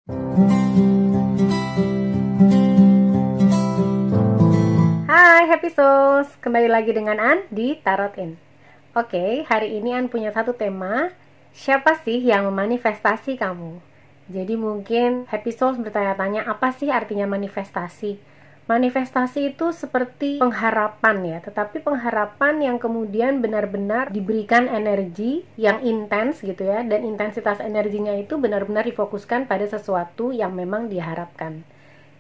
Hai Happy Souls, kembali lagi dengan An di Tarot In. Oke, hari ini An punya satu tema. Siapa sih yang memanifestasi kamu? Jadi mungkin Happy Souls bertanya-tanya, apa sih artinya manifestasi? Manifestasi itu seperti pengharapan ya, tetapi pengharapan yang kemudian benar-benar diberikan energi yang intens gitu ya, dan intensitas energinya itu benar-benar difokuskan pada sesuatu yang memang diharapkan.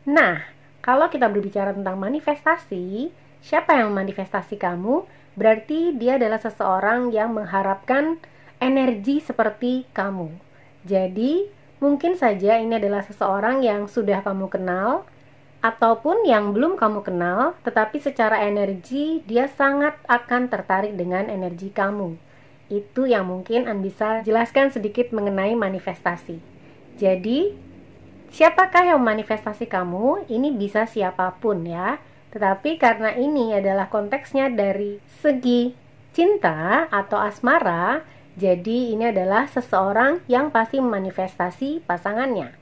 Nah, kalau kita berbicara tentang manifestasi, siapa yang memanifestasi kamu? Berarti dia adalah seseorang yang mengharapkan energi seperti kamu. Jadi, mungkin saja ini adalah seseorang yang sudah kamu kenal, ataupun yang belum kamu kenal, tetapi secara energi dia sangat akan tertarik dengan energi kamu. Itu yang mungkin An bisa jelaskan sedikit mengenai manifestasi. Jadi, siapakah yang memanifestasi kamu? Ini bisa siapapun ya. Tetapi karena ini adalah konteksnya dari segi cinta atau asmara, jadi ini adalah seseorang yang pasti memanifestasi pasangannya.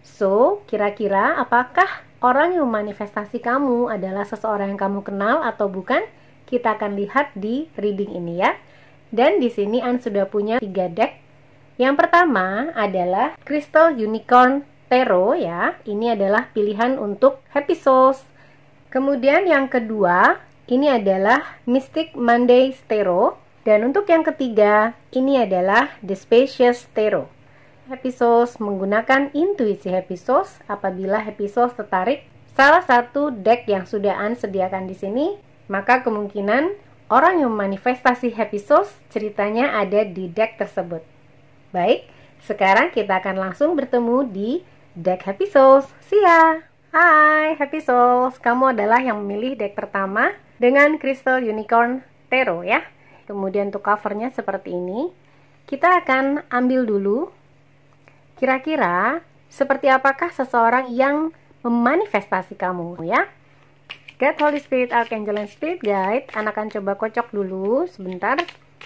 So, kira-kira apakah orang yang memanifestasi kamu adalah seseorang yang kamu kenal atau bukan? Kita akan lihat di reading ini ya. Dan di sini An sudah punya 3 deck. Yang pertama adalah Crystal Unicorn Tarot ya. Ini adalah pilihan untuk Happy Souls. Kemudian yang kedua, ini adalah Mystic Monday Tarot. Dan untuk yang ketiga, ini adalah The Spacious Tarot. Happy Souls menggunakan intuisi Happy Souls apabila Happy Souls tertarik salah satu deck yang sudah An sediakan di sini, maka kemungkinan orang yang memanifestasi Happy Souls ceritanya ada di deck tersebut. Baik, sekarang kita akan langsung bertemu di deck Happy Souls. See ya! Hai Happy Souls, kamu adalah yang memilih deck pertama dengan Crystal Unicorn Tarot ya. Kemudian untuk covernya seperti ini. Kita akan ambil dulu kira-kira seperti apakah seseorang yang memanifestasi kamu ya. God, Holy Spirit, Archangel, and Spirit Guide. An akan coba kocok dulu sebentar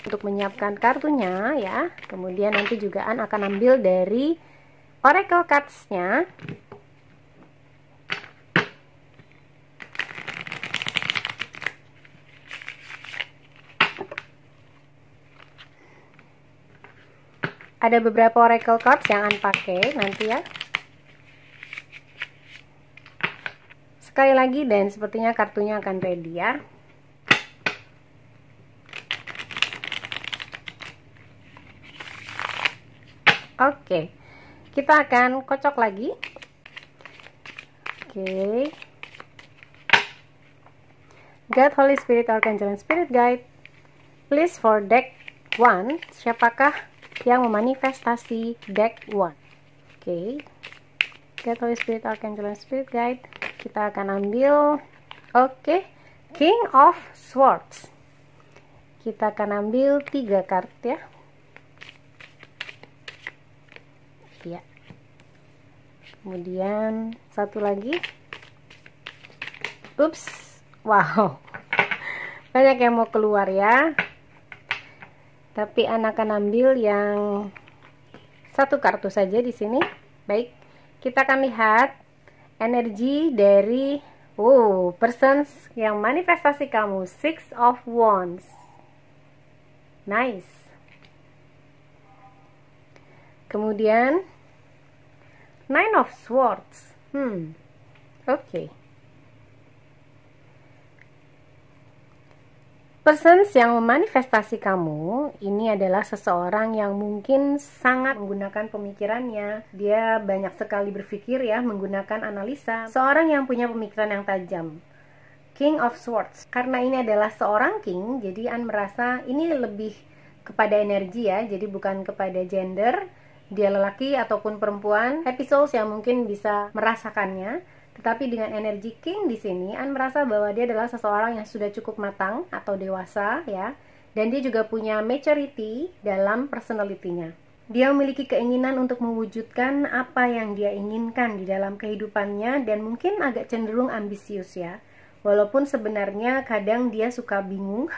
untuk menyiapkan kartunya ya. Kemudian nanti juga An akan ambil dari Oracle Cards-nya. Ada beberapa Oracle Cards yang An pakai nanti ya. Sekali lagi, dan sepertinya kartunya akan ready ya. Oke, kita akan kocok lagi. Oke. God, Holy Spirit, Archangel, and Spirit Guide. Please for deck 1, siapakah yang memanifestasi deck 1? Oke. God, Holy Spirit, Archangel, and Spirit Guide. Kita akan ambil King of Swords. Kita akan ambil 3 kartu ya. Ya. Kemudian satu lagi. Ups. Wow. Banyak yang mau keluar ya. Tapi An akan ambil yang 1 kartu saja di sini. Baik. Kita akan lihat energi dari persons yang manifestasi kamu. 6 of Wands. Nice. Kemudian 9 of Swords. Oke. Persons yang memanifestasi kamu ini adalah seseorang yang mungkin sangat menggunakan pemikirannya. Dia banyak sekali berpikir ya, menggunakan analisa. Seorang yang punya pemikiran yang tajam. King of Swords. Karena ini adalah seorang king, jadi An merasa ini lebih kepada energi ya, jadi bukan kepada gender. Dia lelaki ataupun perempuan. Happy Souls yang mungkin bisa merasakannya. Tetapi dengan energi king di sini, An merasa bahwa dia adalah seseorang yang sudah cukup matang atau dewasa ya. Dan dia juga punya maturity dalam personality-nya. Dia memiliki keinginan untuk mewujudkan apa yang dia inginkan di dalam kehidupannya dan mungkin agak cenderung ambisius ya. Walaupun sebenarnya kadang dia suka bingung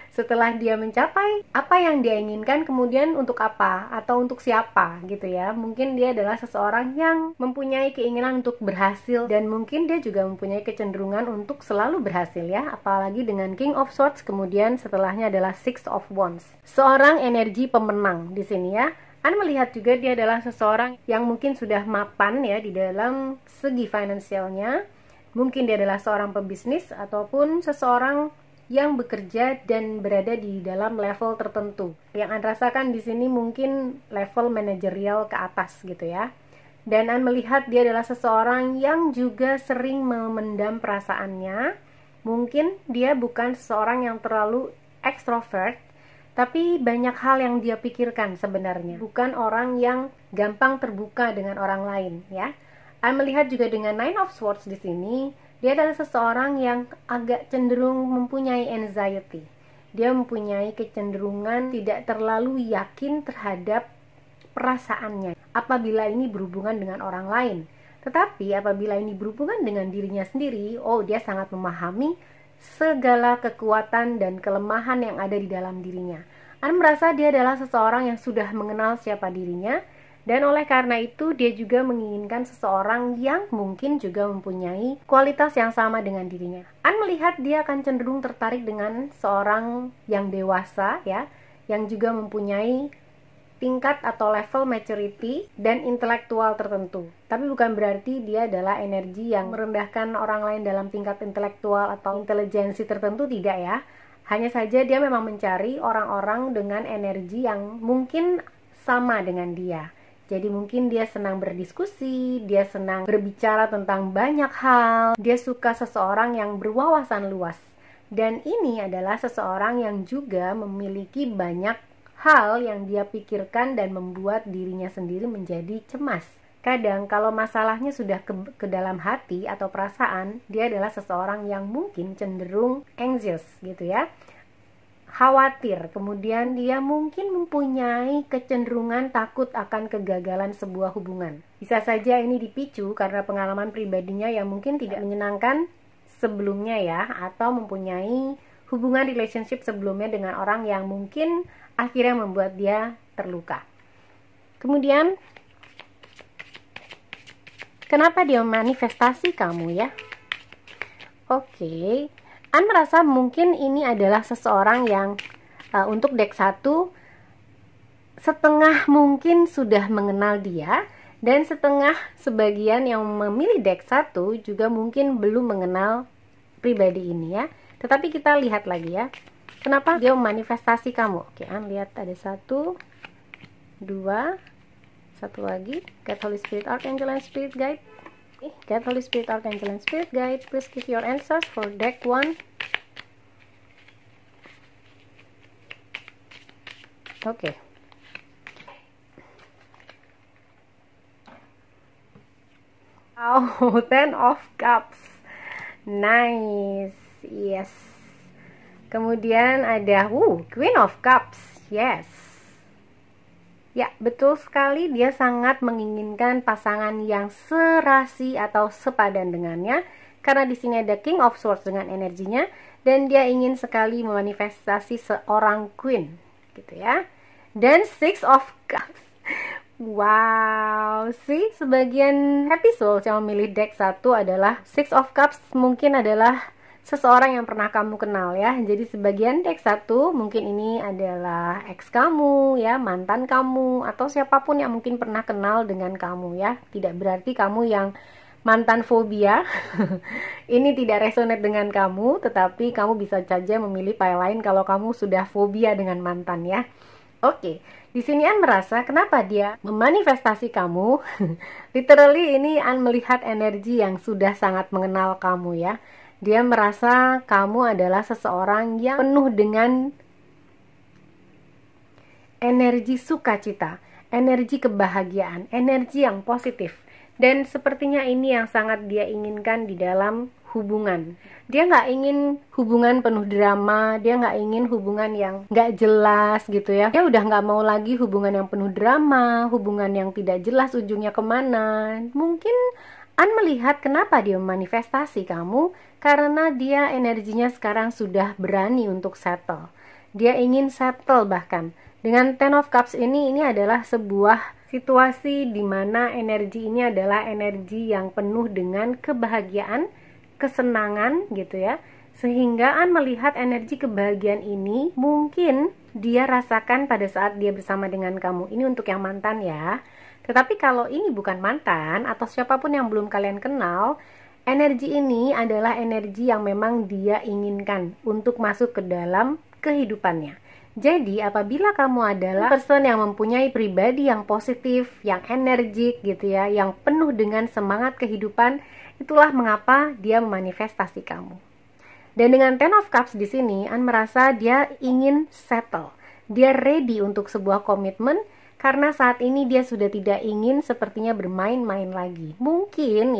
setelah dia mencapai apa yang dia inginkan, kemudian untuk apa atau untuk siapa gitu ya. Mungkin dia adalah seseorang yang mempunyai keinginan untuk berhasil, dan mungkin dia juga mempunyai kecenderungan untuk selalu berhasil ya. Apalagi dengan King of Swords, kemudian setelahnya adalah Six of Wands. Seorang energi pemenang di sini ya. Anda melihat juga dia adalah seseorang yang mungkin sudah mapan ya di dalam segi finansialnya. Mungkin dia adalah seorang pebisnis ataupun seseorang yang bekerja dan berada di dalam level tertentu. Yang Anda rasakan di sini mungkin level manajerial ke atas gitu ya. Dan Anda melihat dia adalah seseorang yang juga sering memendam perasaannya. Mungkin dia bukan seseorang yang terlalu ekstrovert, tapi banyak hal yang dia pikirkan sebenarnya. Bukan orang yang gampang terbuka dengan orang lain ya. Anda melihat juga dengan Nine of Swords di sini, dia adalah seseorang yang agak cenderung mempunyai anxiety. Dia mempunyai kecenderungan tidak terlalu yakin terhadap perasaannya apabila ini berhubungan dengan orang lain. Tetapi apabila ini berhubungan dengan dirinya sendiri, dia sangat memahami segala kekuatan dan kelemahan yang ada di dalam dirinya. Anda merasa dia adalah seseorang yang sudah mengenal siapa dirinya, dan oleh karena itu dia juga menginginkan seseorang yang mungkin juga mempunyai kualitas yang sama dengan dirinya. Anda melihat dia akan cenderung tertarik dengan seorang yang dewasa ya, yang juga mempunyai tingkat atau level maturity dan intelektual tertentu. Tapi bukan berarti dia adalah energi yang merendahkan orang lain dalam tingkat intelektual atau intelijensi tertentu, tidak ya. Hanya saja dia memang mencari orang-orang dengan energi yang mungkin sama dengan dia. Jadi mungkin dia senang berdiskusi, dia senang berbicara tentang banyak hal, dia suka seseorang yang berwawasan luas. Dan ini adalah seseorang yang juga memiliki banyak hal yang dia pikirkan dan membuat dirinya sendiri menjadi cemas. Kadang kalau masalahnya sudah ke dalam hati atau perasaan, dia adalah seseorang yang mungkin cenderung anxious gitu ya. Khawatir, kemudian dia mungkin mempunyai kecenderungan takut akan kegagalan sebuah hubungan. Bisa saja ini dipicu karena pengalaman pribadinya yang mungkin tidak menyenangkan sebelumnya ya, atau mempunyai hubungan relationship sebelumnya dengan orang yang mungkin akhirnya membuat dia terluka. Kemudian, kenapa dia memanifestasi kamu ya? Oke. Anda merasa mungkin ini adalah seseorang yang untuk deck 1 setengah mungkin sudah mengenal dia, dan setengah sebagian yang memilih deck 1 juga mungkin belum mengenal pribadi ini ya. Tetapi kita lihat lagi ya, kenapa dia memanifestasi kamu. Oke, Anda lihat ada 1, 2, satu lagi. Get Holy Spirit, Archangel and Spirit Guide. Get Holy Spirit, Archangel and Spirit Guide. Please give your answers for deck 1. Oke. Oh, Ten of Cups. Nice. Yes. Kemudian ada Queen of Cups. Yes. Ya, betul sekali, dia sangat menginginkan pasangan yang serasi atau sepadan dengannya, karena di sini ada King of Swords dengan energinya, dan dia ingin sekali memanifestasi seorang queen, gitu ya. Dan Six of Cups. Wow, sih sebagian happy souls yang memilih deck 1 adalah Six of Cups, mungkin adalah seseorang yang pernah kamu kenal ya. Jadi sebagian deck 1 mungkin ini adalah ex kamu ya, mantan kamu, atau siapapun yang mungkin pernah kenal dengan kamu ya. Tidak berarti kamu yang mantan fobia ini tidak resonate dengan kamu, tetapi kamu bisa saja memilih pile lain kalau kamu sudah fobia dengan mantan ya. Oke, di sini An merasa kenapa dia memanifestasi kamu. Literally ini An melihat energi yang sudah sangat mengenal kamu ya. Dia merasa kamu adalah seseorang yang penuh dengan energi sukacita, energi kebahagiaan, energi yang positif. Dan sepertinya ini yang sangat dia inginkan di dalam hubungan. Dia nggak ingin hubungan penuh drama, dia nggak ingin hubungan yang nggak jelas gitu ya. Dia udah nggak mau lagi hubungan yang penuh drama, hubungan yang tidak jelas ujungnya kemana. Mungkin An melihat kenapa dia memanifestasi kamu, karena dia energinya sekarang sudah berani untuk settle. Dia ingin settle bahkan. Dengan Ten of Cups ini adalah sebuah situasi di mana energi ini adalah energi yang penuh dengan kebahagiaan, kesenangan gitu ya. Sehingga An melihat energi kebahagiaan ini mungkin dia rasakan pada saat dia bersama dengan kamu. Ini untuk yang mantan ya. Tetapi kalau ini bukan mantan atau siapapun yang belum kalian kenal, energi ini adalah energi yang memang dia inginkan untuk masuk ke dalam kehidupannya. Jadi apabila kamu adalah person yang mempunyai pribadi yang positif, yang energik gitu ya, yang penuh dengan semangat kehidupan, itulah mengapa dia memanifestasi kamu. Dan dengan Ten of Cups di sini, An merasa dia ingin settle. Dia ready untuk sebuah komitmen, karena saat ini dia sudah tidak ingin sepertinya bermain-main lagi. Mungkin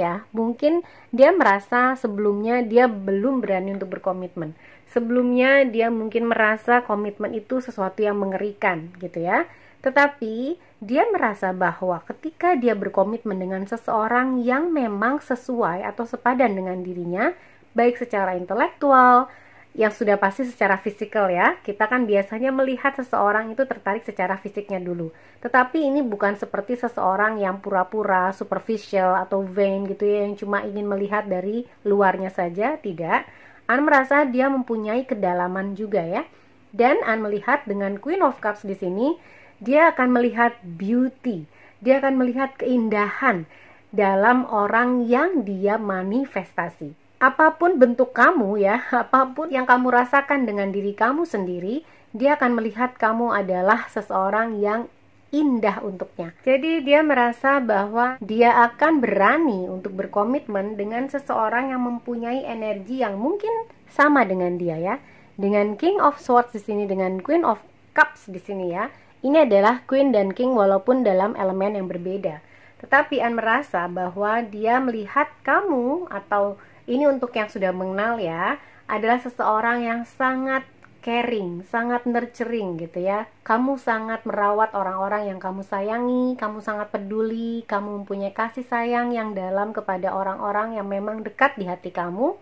dia merasa sebelumnya dia belum berani untuk berkomitmen. Sebelumnya dia mungkin merasa komitmen itu sesuatu yang mengerikan gitu ya. Tetapi dia merasa bahwa ketika dia berkomitmen dengan seseorang yang memang sesuai atau sepadan dengan dirinya, baik secara intelektual, yang sudah pasti secara fisikal ya. Kita kan biasanya melihat seseorang itu tertarik secara fisiknya dulu. Tetapi ini bukan seperti seseorang yang pura-pura, superficial atau vain gitu ya, yang cuma ingin melihat dari luarnya saja, tidak. An merasa dia mempunyai kedalaman juga ya. Dan An melihat dengan Queen of Cups di sini, dia akan melihat beauty. Dia akan melihat keindahan dalam orang yang dia manifestasi. Apapun bentuk kamu ya, apapun yang kamu rasakan dengan diri kamu sendiri, dia akan melihat kamu adalah seseorang yang indah untuknya. Jadi dia merasa bahwa dia akan berani untuk berkomitmen dengan seseorang yang mempunyai energi yang mungkin sama dengan dia ya. Dengan King of Swords di sini, dengan Queen of Cups di sini ya. Ini adalah Queen dan King walaupun dalam elemen yang berbeda. Tetapi An merasa bahwa dia melihat kamu, atau ini untuk yang sudah mengenal ya, adalah seseorang yang sangat caring, sangat nurturing gitu ya. Kamu sangat merawat orang-orang yang kamu sayangi, kamu sangat peduli, kamu mempunyai kasih sayang yang dalam kepada orang-orang yang memang dekat di hati kamu.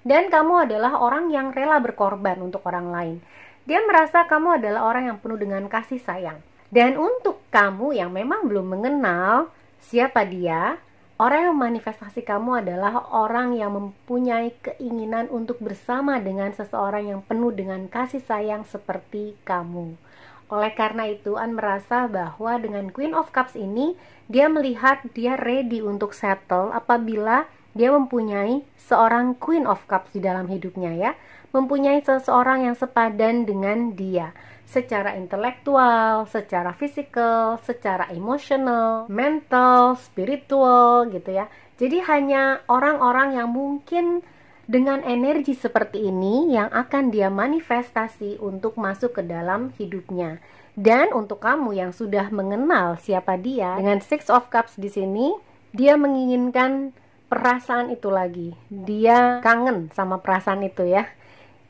Dan kamu adalah orang yang rela berkorban untuk orang lain. Dia merasa kamu adalah orang yang penuh dengan kasih sayang. Dan untuk kamu yang memang belum mengenal siapa dia, orang yang manifestasi kamu adalah orang yang mempunyai keinginan untuk bersama dengan seseorang yang penuh dengan kasih sayang seperti kamu. Oleh karena itu, An merasa bahwa dengan Queen of Cups ini, dia melihat dia ready untuk settle apabila dia mempunyai seorang Queen of Cups di dalam hidupnya ya. Mempunyai seseorang yang sepadan dengan dia. Secara intelektual, secara fisikal, secara emosional, mental, spiritual gitu ya. Jadi hanya orang-orang yang mungkin dengan energi seperti ini yang akan dia manifestasi untuk masuk ke dalam hidupnya. Dan untuk kamu yang sudah mengenal siapa dia, dengan Six of Cups di sini, dia menginginkan perasaan itu lagi. Dia kangen sama perasaan itu ya.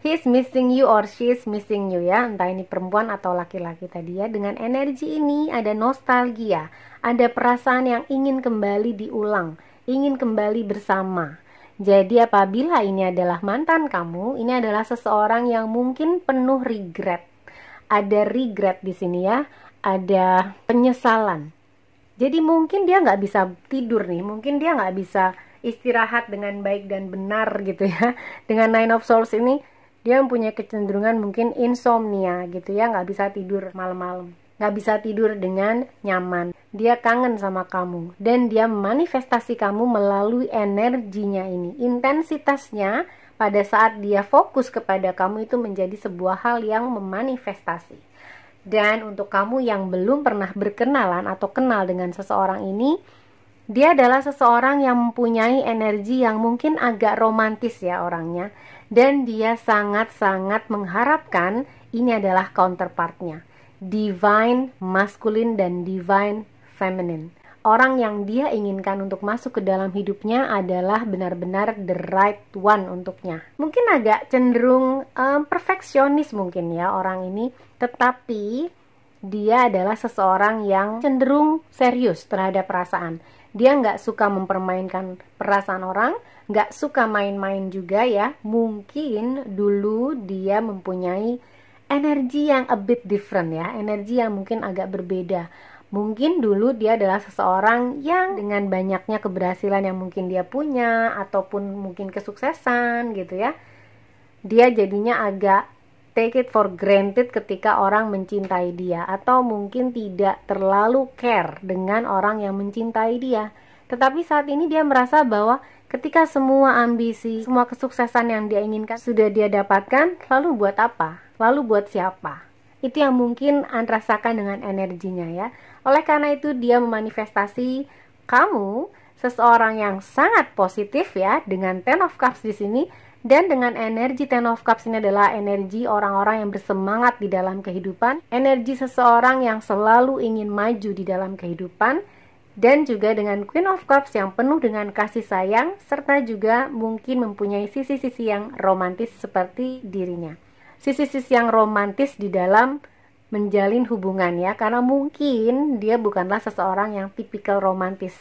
He's missing you or she's missing you ya, entah ini perempuan atau laki-laki tadi ya. Dengan energi ini ada nostalgia, ada perasaan yang ingin kembali diulang, ingin kembali bersama. Jadi apabila ini adalah mantan kamu, ini adalah seseorang yang mungkin penuh regret. Ada regret di sini ya, ada penyesalan. Jadi mungkin dia nggak bisa tidur nih, mungkin dia nggak bisa istirahat dengan baik dan benar gitu ya. Dengan Nine of Swords ini, dia mempunyai kecenderungan mungkin insomnia gitu ya, nggak bisa tidur malam-malam, nggak bisa tidur dengan nyaman. Dia kangen sama kamu dan dia manifestasi kamu melalui energinya ini. Intensitasnya pada saat dia fokus kepada kamu itu menjadi sebuah hal yang memanifestasi. Dan untuk kamu yang belum pernah berkenalan atau kenal dengan seseorang ini, dia adalah seseorang yang mempunyai energi yang mungkin agak romantis ya orangnya. Dan dia sangat-sangat mengharapkan ini adalah counterpartnya, divine masculine dan divine feminine. Orang yang dia inginkan untuk masuk ke dalam hidupnya adalah benar-benar the right one untuknya. Mungkin agak cenderung perfeksionis mungkin ya orang ini, tetapi dia adalah seseorang yang cenderung serius terhadap perasaan. Dia nggak suka mempermainkan perasaan orang, nggak suka main-main juga ya. Mungkin dulu dia mempunyai energi yang a bit different ya, energi yang mungkin agak berbeda. Mungkin dulu dia adalah seseorang yang dengan banyaknya keberhasilan yang mungkin dia punya, ataupun mungkin kesuksesan gitu ya, dia jadinya agak take it for granted ketika orang mencintai dia, atau mungkin tidak terlalu care dengan orang yang mencintai dia. Tetapi saat ini dia merasa bahwa ketika semua ambisi, semua kesuksesan yang dia inginkan sudah dia dapatkan, lalu buat apa? Lalu buat siapa? Itu yang mungkin Anda rasakan dengan energinya ya. Oleh karena itu dia memanifestasi kamu seseorang yang sangat positif ya, dengan Ten of Cups di sini. Dan dengan energi Ten of Cups ini adalah energi orang-orang yang bersemangat di dalam kehidupan, energi seseorang yang selalu ingin maju di dalam kehidupan, dan juga dengan Queen of Cups yang penuh dengan kasih sayang, serta juga mungkin mempunyai sisi-sisi yang romantis seperti dirinya. Sisi-sisi yang romantis di dalam menjalin hubungan ya, karena mungkin dia bukanlah seseorang yang tipikal romantis.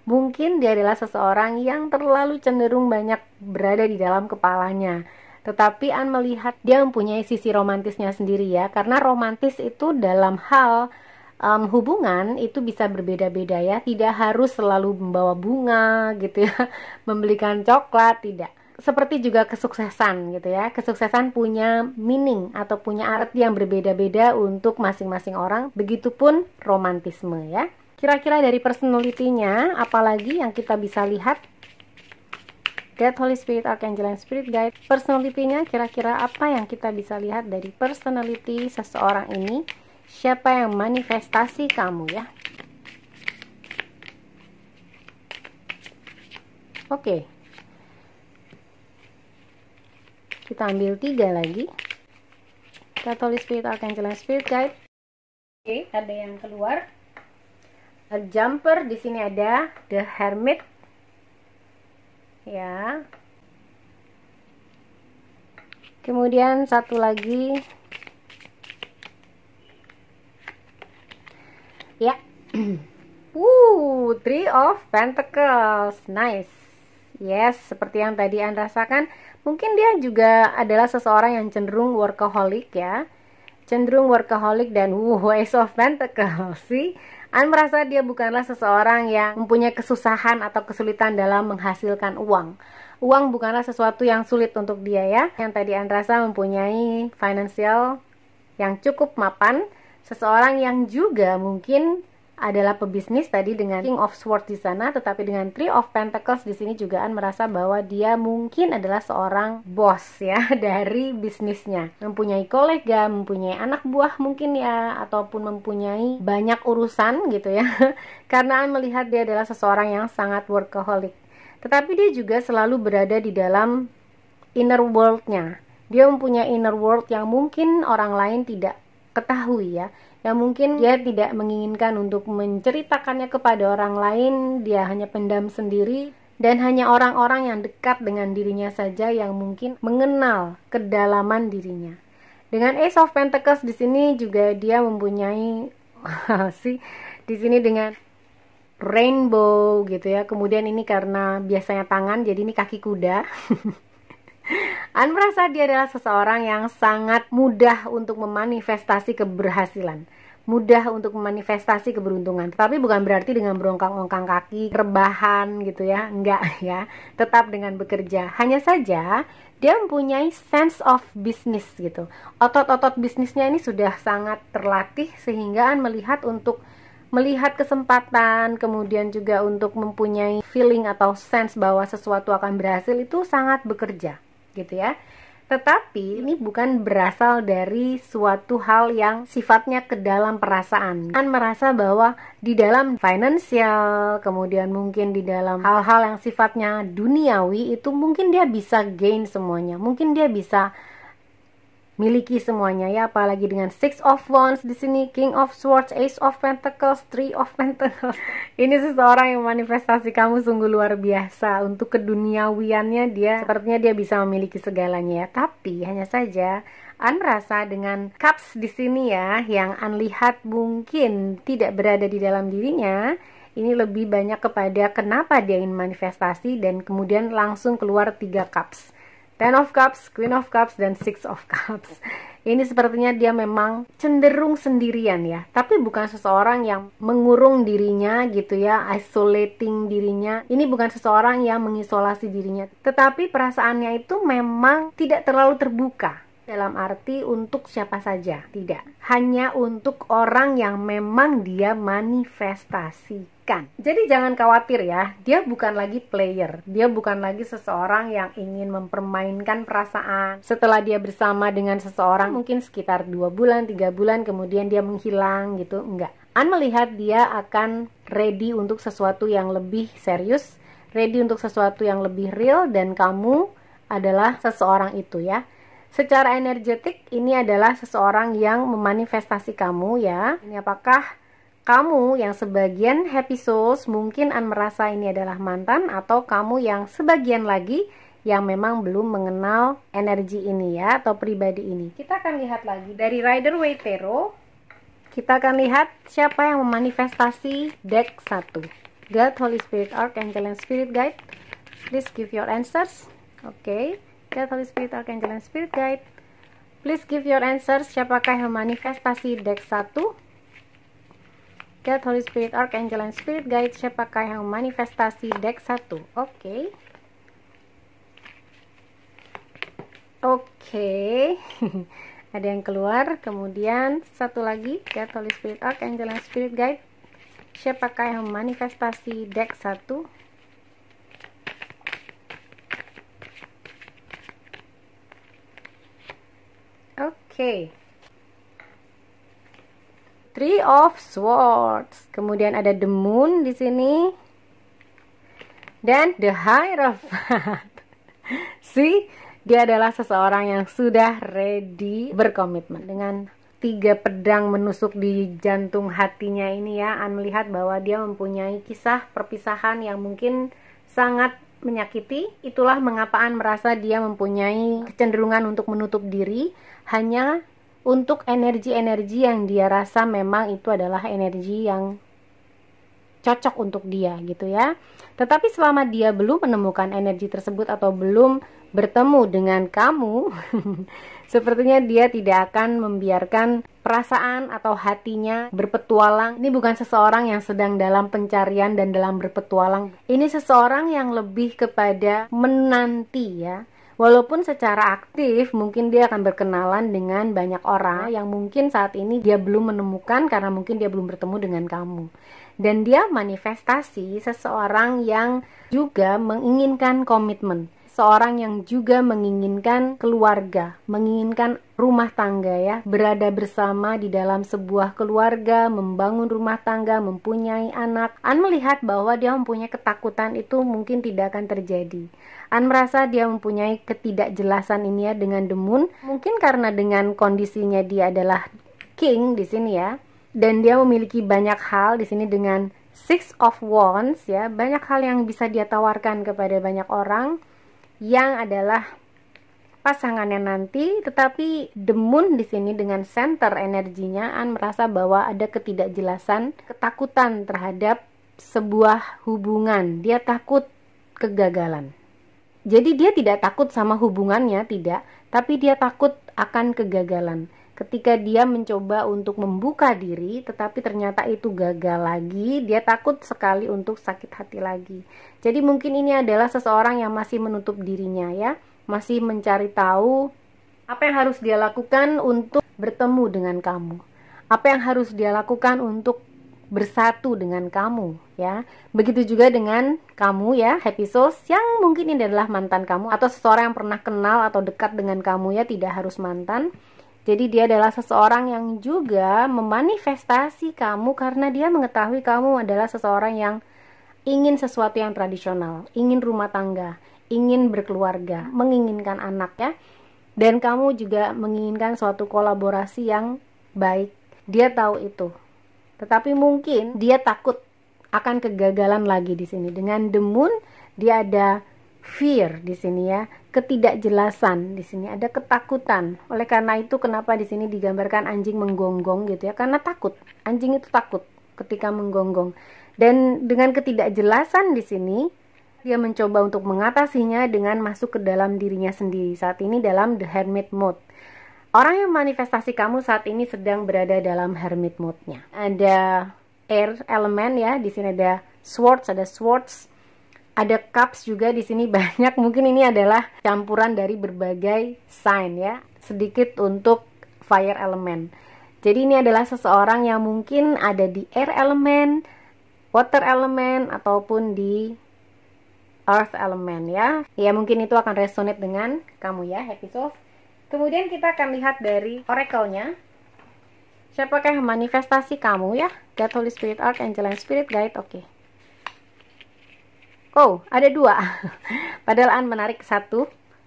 Mungkin dia adalah seseorang yang terlalu cenderung banyak berada di dalam kepalanya. Tetapi An melihat dia mempunyai sisi romantisnya sendiri ya. Karena romantis itu dalam hal hubungan itu bisa berbeda-beda ya. Tidak harus selalu membawa bunga gitu ya, membelikan coklat, tidak. Seperti juga kesuksesan gitu ya. Kesuksesan punya meaning atau punya arti yang berbeda-beda untuk masing-masing orang. Begitupun romantisme ya. Kira-kira dari personality-nya, apalagi yang kita bisa lihat? God, Holy Spirit, Archangel, and Spirit Guide. Personality-nya kira-kira apa yang kita bisa lihat dari personality seseorang ini? Siapa yang manifestasi kamu ya? Oke. Kita ambil 3 lagi. God, Holy Spirit, Archangel, and Spirit Guide. Oke, ada yang keluar. Jumper, di sini ada The Hermit ya. Kemudian satu lagi ya. Three of Pentacles. Nice. Yes, seperti yang tadi Anda rasakan, mungkin dia juga adalah seseorang yang cenderung workaholic ya. Cenderung workaholic dan Ace of Pentacles sih. An merasa dia bukanlah seseorang yang mempunyai kesusahan atau kesulitan dalam menghasilkan uang. Uang bukanlah sesuatu yang sulit untuk dia ya. Yang tadi An rasa mempunyai financial yang cukup mapan. Seseorang yang juga mungkin adalah pebisnis tadi dengan King of Swords di sana, tetapi dengan Three of Pentacles di sini juga An merasa bahwa dia mungkin adalah seorang bos ya dari bisnisnya, mempunyai kolega, mempunyai anak buah mungkin ya, ataupun mempunyai banyak urusan gitu ya. Karena An melihat dia adalah seseorang yang sangat workaholic, tetapi dia juga selalu berada di dalam inner world-nya. Dia mempunyai inner world yang mungkin orang lain tidak ketahui ya, yang mungkin dia tidak menginginkan untuk menceritakannya kepada orang lain. Dia hanya pendam sendiri, dan hanya orang-orang yang dekat dengan dirinya saja yang mungkin mengenal kedalaman dirinya. Dengan Ace of Pentacles di sini juga dia mempunyai di sini dengan rainbow gitu ya. Kemudian ini karena biasanya tangan, jadi ini kaki kuda. An merasa dia adalah seseorang yang sangat mudah untuk memanifestasi keberhasilan, mudah untuk memanifestasi keberuntungan. Tapi bukan berarti dengan berongkang-ongkang kaki, rebahan gitu ya, enggak ya. Tetap dengan bekerja. Hanya saja dia mempunyai sense of business gitu. Otot-otot bisnisnya ini sudah sangat terlatih sehingga An melihat untuk melihat kesempatan, kemudian juga untuk mempunyai feeling atau sense bahwa sesuatu akan berhasil itu sangat bekerja gitu ya. Tetapi ini bukan berasal dari suatu hal yang sifatnya ke dalam perasaan. An merasa bahwa di dalam finansial, kemudian mungkin di dalam hal-hal yang sifatnya duniawi itu mungkin dia bisa gain semuanya. Mungkin dia bisa miliki semuanya ya, apalagi dengan Six of Wands di sini, King of Swords, Ace of Pentacles, Three of Pentacles. Ini seseorang yang manifestasi kamu sungguh luar biasa. Untuk keduniawiannya dia sepertinya dia bisa memiliki segalanya ya. Tapi hanya saja An merasa dengan Cups di sini ya, yang An lihat mungkin tidak berada di dalam dirinya, Ini lebih banyak kepada kenapa dia ingin manifestasi, dan kemudian langsung keluar 3 cups. Ten of Cups, Queen of Cups, dan Six of Cups. Ini sepertinya dia memang cenderung sendirian ya. Tapi bukan seseorang yang mengurung dirinya gitu ya, isolating dirinya. Ini bukan seseorang yang mengisolasi dirinya. Tetapi perasaannya itu memang tidak terlalu terbuka. Dalam arti untuk siapa saja, tidak. Hanya untuk orang yang memang dia manifestasikan. Jadi jangan khawatir ya, dia bukan lagi player. Dia bukan lagi seseorang yang ingin mempermainkan perasaan. Setelah dia bersama dengan seseorang mungkin sekitar 2 bulan, 3 bulan, kemudian dia menghilang gitu, enggak. An melihat dia akan ready untuk sesuatu yang lebih serius, ready untuk sesuatu yang lebih real, dan kamu adalah seseorang itu ya. Secara energetik ini adalah seseorang yang memanifestasi kamu ya. Ini apakah kamu yang sebagian happy souls mungkin merasa ini adalah mantan, atau kamu yang sebagian lagi yang memang belum mengenal energi ini ya, atau pribadi ini. Kita akan lihat lagi dari Rider-Waite Tarot. Kita akan lihat siapa yang memanifestasi deck 1. God, Holy Spirit, Archangel, and Spirit Guide. Please give your answers. Oke. God, Holy Spirit, Archangel, and Spirit Guide. Please give your answers. Siapakah yang manifestasi deck 1? God, Holy Spirit, Archangel, and Spirit Guide. Siapakah yang manifestasi deck 1? Oke. Ada yang keluar. Kemudian satu lagi. God, Holy Spirit, Archangel, and Spirit Guide. Siapakah yang manifestasi deck 1? Oke. Three of Swords. Kemudian ada the Moon di sini. Dan the Hierophant. See, dia adalah seseorang yang sudah ready berkomitmen. Dengan 3 pedang menusuk di jantung hatinya ini ya, An melihat bahwa dia mempunyai kisah perpisahan yang mungkin sangat menyakiti. Itulah mengapa An merasa dia mempunyai kecenderungan untuk menutup diri hanya untuk energi-energi yang dia rasa memang itu adalah energi yang cocok untuk dia gitu ya. Tetapi selama dia belum menemukan energi tersebut atau belum bertemu dengan kamu, sepertinya dia tidak akan membiarkan perasaan atau hatinya berpetualang. Ini bukan seseorang yang sedang dalam pencarian dan dalam berpetualang. Ini seseorang yang lebih kepada menanti ya. Walaupun secara aktif mungkin dia akan berkenalan dengan banyak orang yang mungkin saat ini dia belum menemukan karena mungkin dia belum bertemu dengan kamu. Dan dia manifestasi seseorang yang juga menginginkan komitmen. Seorang yang juga menginginkan keluarga, menginginkan rumah tangga ya, berada bersama di dalam sebuah keluarga, membangun rumah tangga, mempunyai anak. An melihat bahwa dia mempunyai ketakutan itu mungkin tidak akan terjadi. An merasa dia mempunyai ketidakjelasan ini ya dengan the Moon. Mungkin karena dengan kondisinya dia adalah king di sini ya, dan dia memiliki banyak hal di sini dengan Six of Wands ya, banyak hal yang bisa dia tawarkan kepada banyak orang yang adalah pasangannya nanti. Tetapi the Moon di sini dengan center energinya, An merasa bahwa ada ketidakjelasan, ketakutan terhadap sebuah hubungan. Dia takut kegagalan. Jadi dia tidak takut sama hubungannya, tidak, tapi dia takut akan kegagalan. Ketika dia mencoba untuk membuka diri, tetapi ternyata itu gagal lagi, dia takut sekali untuk sakit hati lagi. Jadi mungkin ini adalah seseorang yang masih menutup dirinya ya, masih mencari tahu apa yang harus dia lakukan untuk bertemu dengan kamu. Apa yang harus dia lakukan untuk bersatu dengan kamu ya. Begitu juga dengan kamu ya, happy souls, yang mungkin ini adalah mantan kamu atau seseorang yang pernah kenal atau dekat dengan kamu ya, tidak harus mantan. Jadi dia adalah seseorang yang juga memanifestasi kamu karena dia mengetahui kamu adalah seseorang yang ingin sesuatu yang tradisional, ingin rumah tangga, ingin berkeluarga, menginginkan anak ya. Dan kamu juga menginginkan suatu kolaborasi yang baik. Dia tahu itu. Tetapi mungkin dia takut akan kegagalan lagi di sini. Dengan the Moon dia ada fear di sini ya, ketidakjelasan di sini, ada ketakutan. Oleh karena itu kenapa di sini digambarkan anjing menggonggong gitu ya, karena takut. Anjing itu takut ketika menggonggong. Dan dengan ketidakjelasan di sini, dia mencoba untuk mengatasinya dengan masuk ke dalam dirinya sendiri. Saat ini dalam the hermit mode. Orang yang manifestasi kamu saat ini sedang berada dalam hermit mode-nya. Ada air elemen ya, di sini ada swords, ada cups juga di sini banyak. Mungkin ini adalah campuran dari berbagai sign ya. Sedikit untuk fire elemen. Jadi ini adalah seseorang yang mungkin ada di air elemen, water elemen, ataupun di earth elemen ya. Ya mungkin itu akan resonate dengan kamu ya, Happy Souls. Kemudian kita akan lihat dari oracle-nya. Siapakah yang manifestasi kamu ya? God, Holy Spirit, Archangel, and Spirit Guide. Oke. Oh, ada 2. Padahal menarik 1,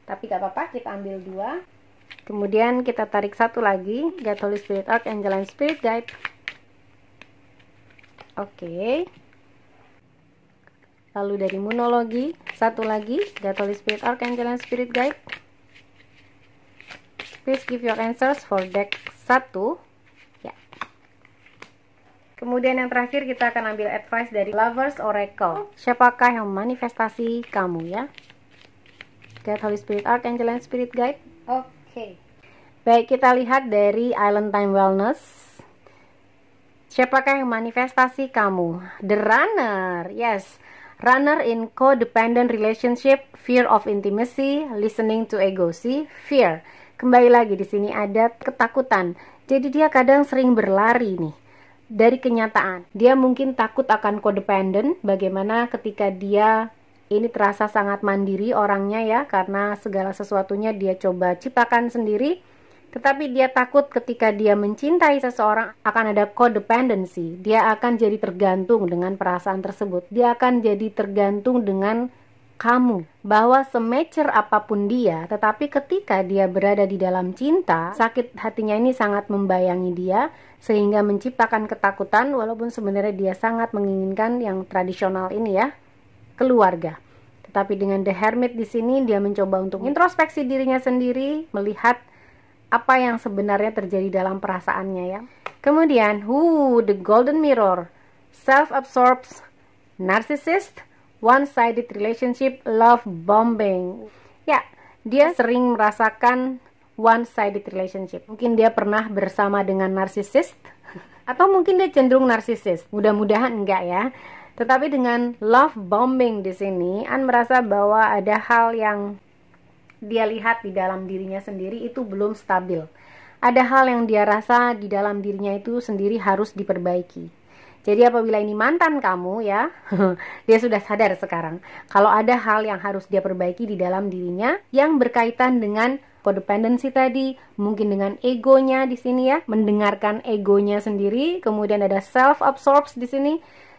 tapi gak apa-apa, kita ambil 2. Kemudian kita tarik 1 lagi, God, Holy Spirit, Archangel, and Spirit Guide. Oke. Lalu dari monologi, 1 lagi, God, Holy Spirit, Archangel, and Spirit Guide. Please give your answers for deck 1. Ya. Kemudian yang terakhir kita akan ambil advice dari Lovers Oracle. Siapakah yang manifestasi kamu ya? God, Holy Spirit, Archangel, and Spirit Guide. Oke. Baik, kita lihat dari Island Time Wellness. Siapakah yang manifestasi kamu? The Runner. Yes. Runner in codependent relationship, fear of intimacy, listening to ego. See, fear. Kembali lagi di sini ada ketakutan. Jadi dia kadang sering berlari nih dari kenyataan. Dia mungkin takut akan codependent. Bagaimana ketika dia ini terasa sangat mandiri orangnya ya, karena segala sesuatunya dia coba ciptakan sendiri. Tetapi dia takut ketika dia mencintai seseorang akan ada codependency. Dia akan jadi tergantung dengan perasaan tersebut. Dia akan jadi tergantung dengan kamu. Bahwa semature apapun dia, tetapi ketika dia berada di dalam cinta, sakit hatinya ini sangat membayangi dia, sehingga menciptakan ketakutan, walaupun sebenarnya dia sangat menginginkan yang tradisional ini ya, keluarga. Tetapi dengan The Hermit di sini, dia mencoba untuk introspeksi dirinya sendiri, melihat apa yang sebenarnya terjadi dalam perasaannya ya. Kemudian, the Golden Mirror, self-absorbed, narcissist, one-sided relationship, love bombing. Ya, dia sering merasakan one-sided relationship. Mungkin dia pernah bersama dengan narsisist, atau mungkin dia cenderung narsisis. Mudah-mudahan enggak ya. Tetapi dengan love bombing di sini, An merasa bahwa ada hal yang dia lihat di dalam dirinya sendiri itu belum stabil. Ada hal yang dia rasa di dalam dirinya itu sendiri harus diperbaiki. Jadi apabila ini mantan kamu ya, dia sudah sadar sekarang kalau ada hal yang harus dia perbaiki di dalam dirinya yang berkaitan dengan codependency tadi, mungkin dengan egonya di sini ya, mendengarkan egonya sendiri. Kemudian ada self-absorbed di sini,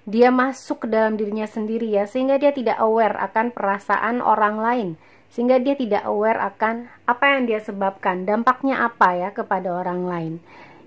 dia masuk ke dalam dirinya sendiri ya, sehingga dia tidak aware akan perasaan orang lain, sehingga dia tidak aware akan apa yang dia sebabkan, dampaknya apa ya kepada orang lain.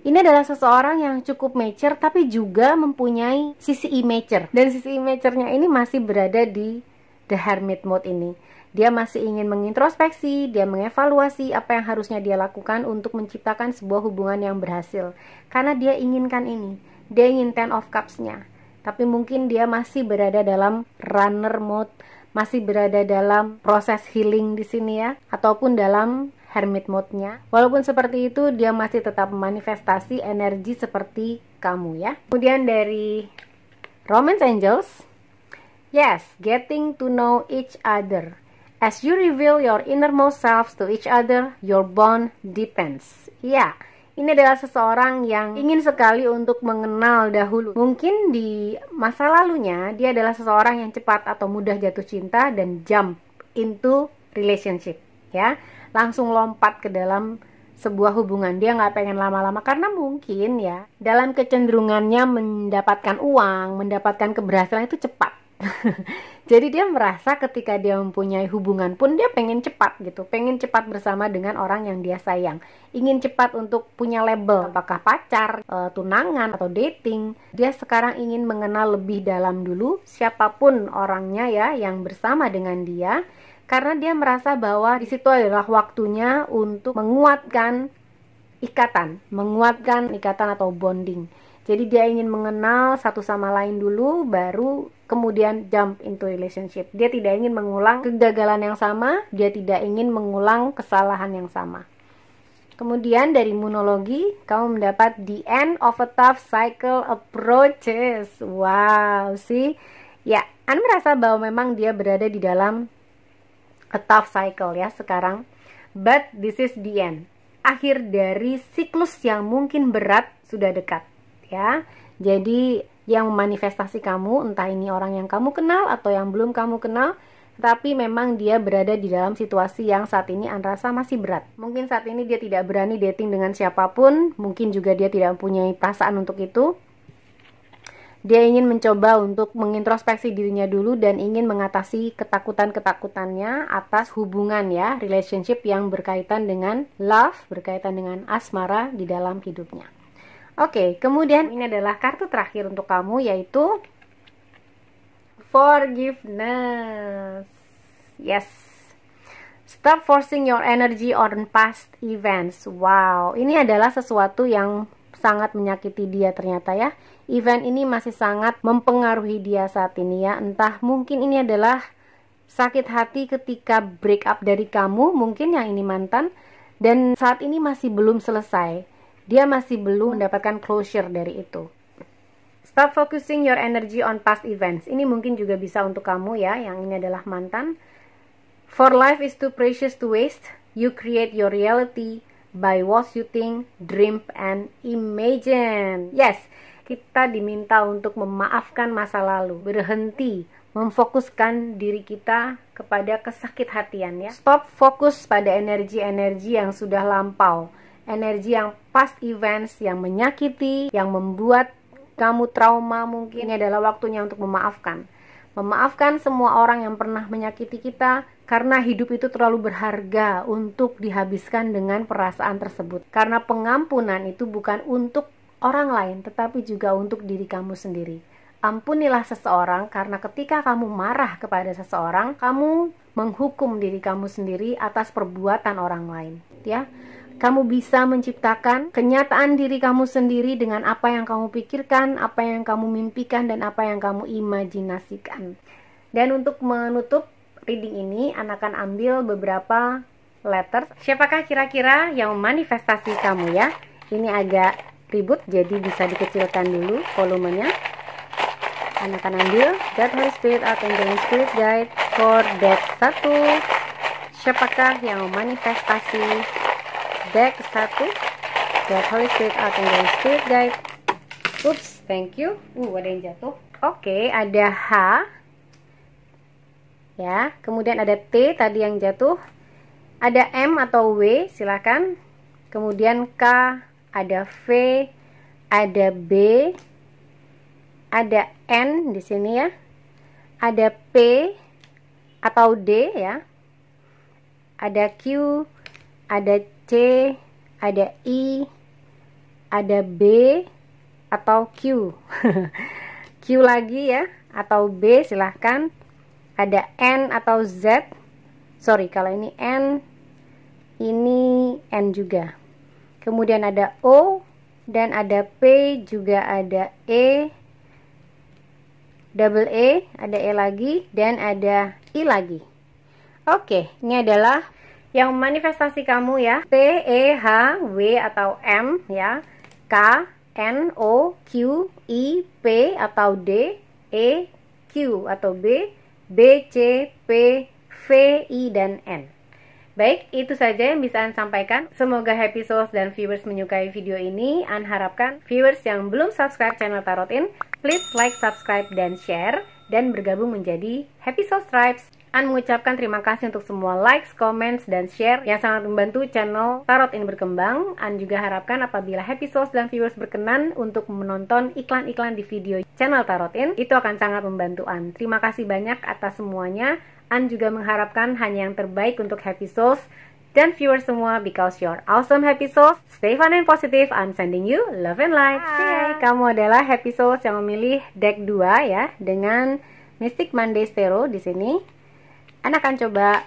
Ini adalah seseorang yang cukup mature tapi juga mempunyai sisi immature. Dan sisi immature-nya ini masih berada di The Hermit mode ini. Dia masih ingin mengintrospeksi, dia mengevaluasi apa yang harusnya dia lakukan untuk menciptakan sebuah hubungan yang berhasil. Karena dia inginkan ini. Dia ingin Ten of Cups-nya. Tapi mungkin dia masih berada dalam runner mode, masih berada dalam proses healing di sini ya, ataupun dalam hermit mode-nya. Walaupun seperti itu, dia masih tetap memanifestasi energi seperti kamu ya. Kemudian dari Romance Angels, yes, getting to know each other. As you reveal your innermost selves to each other, your bond deepens. Ya, ini adalah seseorang yang ingin sekali untuk mengenal dahulu. Mungkin di masa lalunya, dia adalah seseorang yang cepat atau mudah jatuh cinta dan jump into relationship ya. Langsung lompat ke dalam sebuah hubungan. Dia nggak pengen lama-lama karena mungkin ya dalam kecenderungannya mendapatkan uang, mendapatkan keberhasilan itu cepat. Jadi dia merasa ketika dia mempunyai hubungan pun dia pengen cepat gitu, pengen cepat bersama dengan orang yang dia sayang, ingin cepat untuk punya label, apakah pacar, tunangan atau dating. Dia sekarang ingin mengenal lebih dalam dulu siapapun orangnya ya yang bersama dengan dia. Karena dia merasa bahwa di situ adalah waktunya untuk menguatkan ikatan atau bonding. Jadi dia ingin mengenal satu sama lain dulu, baru kemudian jump into relationship. Dia tidak ingin mengulang kegagalan yang sama, dia tidak ingin mengulang kesalahan yang sama. Kemudian dari Moonologi, kamu mendapat the end of a tough cycle approaches. Wow, sih. Ya, Anda merasa bahwa memang dia berada di dalam a tough cycle ya sekarang. But this is the end. Akhir dari siklus yang mungkin berat sudah dekat. Ya, jadi yang memanifestasi kamu, entah ini orang yang kamu kenal atau yang belum kamu kenal, tapi memang dia berada di dalam situasi yang saat ini Anda rasa masih berat. Mungkin saat ini dia tidak berani dating dengan siapapun, mungkin juga dia tidak mempunyai perasaan untuk itu. Dia ingin mencoba untuk mengintrospeksi dirinya dulu dan ingin mengatasi ketakutan-ketakutannya atas hubungan ya, relationship yang berkaitan dengan love, berkaitan dengan asmara di dalam hidupnya. Oke, kemudian ini adalah kartu terakhir untuk kamu, yaitu forgiveness. Yes. Stop forcing your energy on past events. Wow, ini adalah sesuatu yang sangat menyakiti dia ternyata ya. Event ini masih sangat mempengaruhi dia saat ini ya. Entah mungkin ini adalah sakit hati ketika break up dari kamu, mungkin yang ini mantan, dan saat ini masih belum selesai. Dia masih belum mendapatkan closure dari itu. Stop focusing your energy on past events. Ini mungkin juga bisa untuk kamu ya, yang ini adalah mantan. For life is too precious to waste. You create your reality by what you think, dream, and imagine. Yes, kita diminta untuk memaafkan masa lalu, berhenti memfokuskan diri kita kepada kesakit hatian ya. Stop fokus pada energi-energi yang sudah lampau. Energi yang past events, yang menyakiti, yang membuat kamu trauma mungkin. Ini adalah waktunya untuk memaafkan. Memaafkan semua orang yang pernah menyakiti kita, karena hidup itu terlalu berharga untuk dihabiskan dengan perasaan tersebut. Karena pengampunan itu bukan untuk orang lain, tetapi juga untuk diri kamu sendiri. Ampunilah seseorang, karena ketika kamu marah kepada seseorang, kamu menghukum diri kamu sendiri atas perbuatan orang lain. Ya. Kamu bisa menciptakan kenyataan diri kamu sendiri dengan apa yang kamu pikirkan, apa yang kamu mimpikan, dan apa yang kamu imajinasikan. Dan untuk menutup reading ini, Ana akan ambil beberapa letters. Siapakah kira-kira yang memanifestasi kamu ya? Ini agak ribut, jadi bisa dikecilkan dulu volumenya. Ana akan ambil God, Holy Spirit, Archangel, and Spirit Guide for deck 1. Siapakah yang memanifestasi deck 1, God, Holy Spirit, Archangel, and Spirit Guide. Oops, thank you. Ada yang jatuh. Oke, ada H. Ya, kemudian ada T tadi yang jatuh. Ada M atau W, silakan. Kemudian K, ada V, ada B, ada N di sini ya. Ada P atau D ya. Ada Q, ada C, ada I, ada B atau Q. Q lagi ya, atau B silahkan. Ada N atau Z. Sorry, kalau ini N, ini N juga. Kemudian ada O, dan ada P, juga ada E, double E, ada E lagi, dan ada I lagi. Oke, ini adalah yang manifestasi kamu ya. P, E, H, W atau M ya. K, N, O, Q, I, P atau D, E, Q atau B, B, C, P, V, I, dan N. Baik, itu saja yang bisa An sampaikan. Semoga happy souls dan viewers menyukai video ini. An harapkan viewers yang belum subscribe channel Tarot In, please like, subscribe, dan share, dan bergabung menjadi Happy Souls Tribes. An mengucapkan terima kasih untuk semua likes, comments, dan share yang sangat membantu channel Tarot In berkembang. An juga harapkan apabila Happy Souls dan viewers berkenan untuk menonton iklan-iklan di video channel Tarot In, itu akan sangat membantu An. Terima kasih banyak atas semuanya. An juga mengharapkan hanya yang terbaik untuk Happy Souls dan viewers semua, because you're awesome Happy Souls. Stay fun and positive. I'm sending you love and light. Hai, kamu adalah Happy Souls yang memilih deck 2 ya, dengan Mystic Mondays Tarot di sini. An akan coba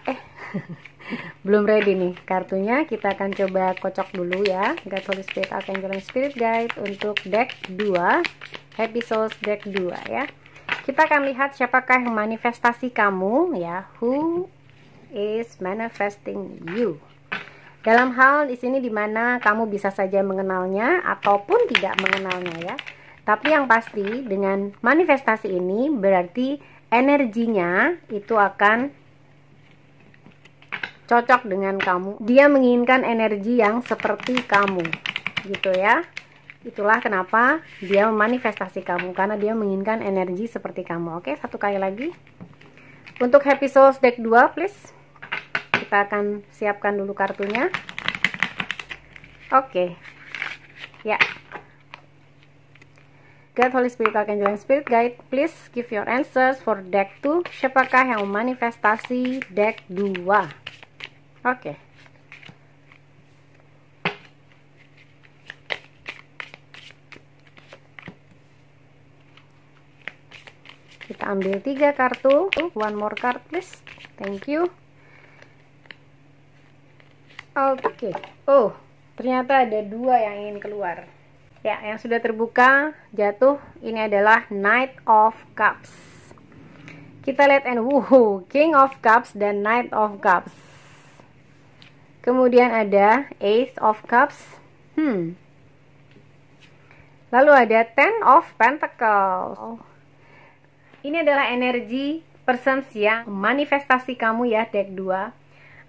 belum ready nih kartunya. Kita akan coba kocok dulu ya. God, Holy Spirit, Archangel, and Spirit Guide untuk deck 2, Happy Souls deck 2 ya. Kita akan lihat siapakah yang manifestasi kamu ya. Who is manifesting you? Dalam hal di sini dimana kamu bisa saja mengenalnya ataupun tidak mengenalnya ya. Tapi yang pasti dengan manifestasi ini berarti energinya itu akan cocok dengan kamu. Dia menginginkan energi yang seperti kamu, gitu ya. Itulah kenapa dia memanifestasi kamu, karena dia menginginkan energi seperti kamu. Oke, satu kali lagi. Untuk Happy Souls deck 2, please. Kita akan siapkan dulu kartunya. Oke. Ya. God, Holy Spirit, Archangel, and Spirit Guide, please give your answers for deck 2. Siapakah yang memanifestasi deck 2? Oke. Kita ambil 3 kartu. One more card please. Thank you. Oke. Oh, ternyata ada 2 yang ingin keluar. Ya, yang sudah terbuka jatuh ini adalah Knight of Cups. Kita lihat King of Cups dan Knight of Cups. Kemudian ada Ace of Cups. Lalu ada Ten of Pentacles. Ini adalah energi persons yang manifestasi kamu ya, deck 2.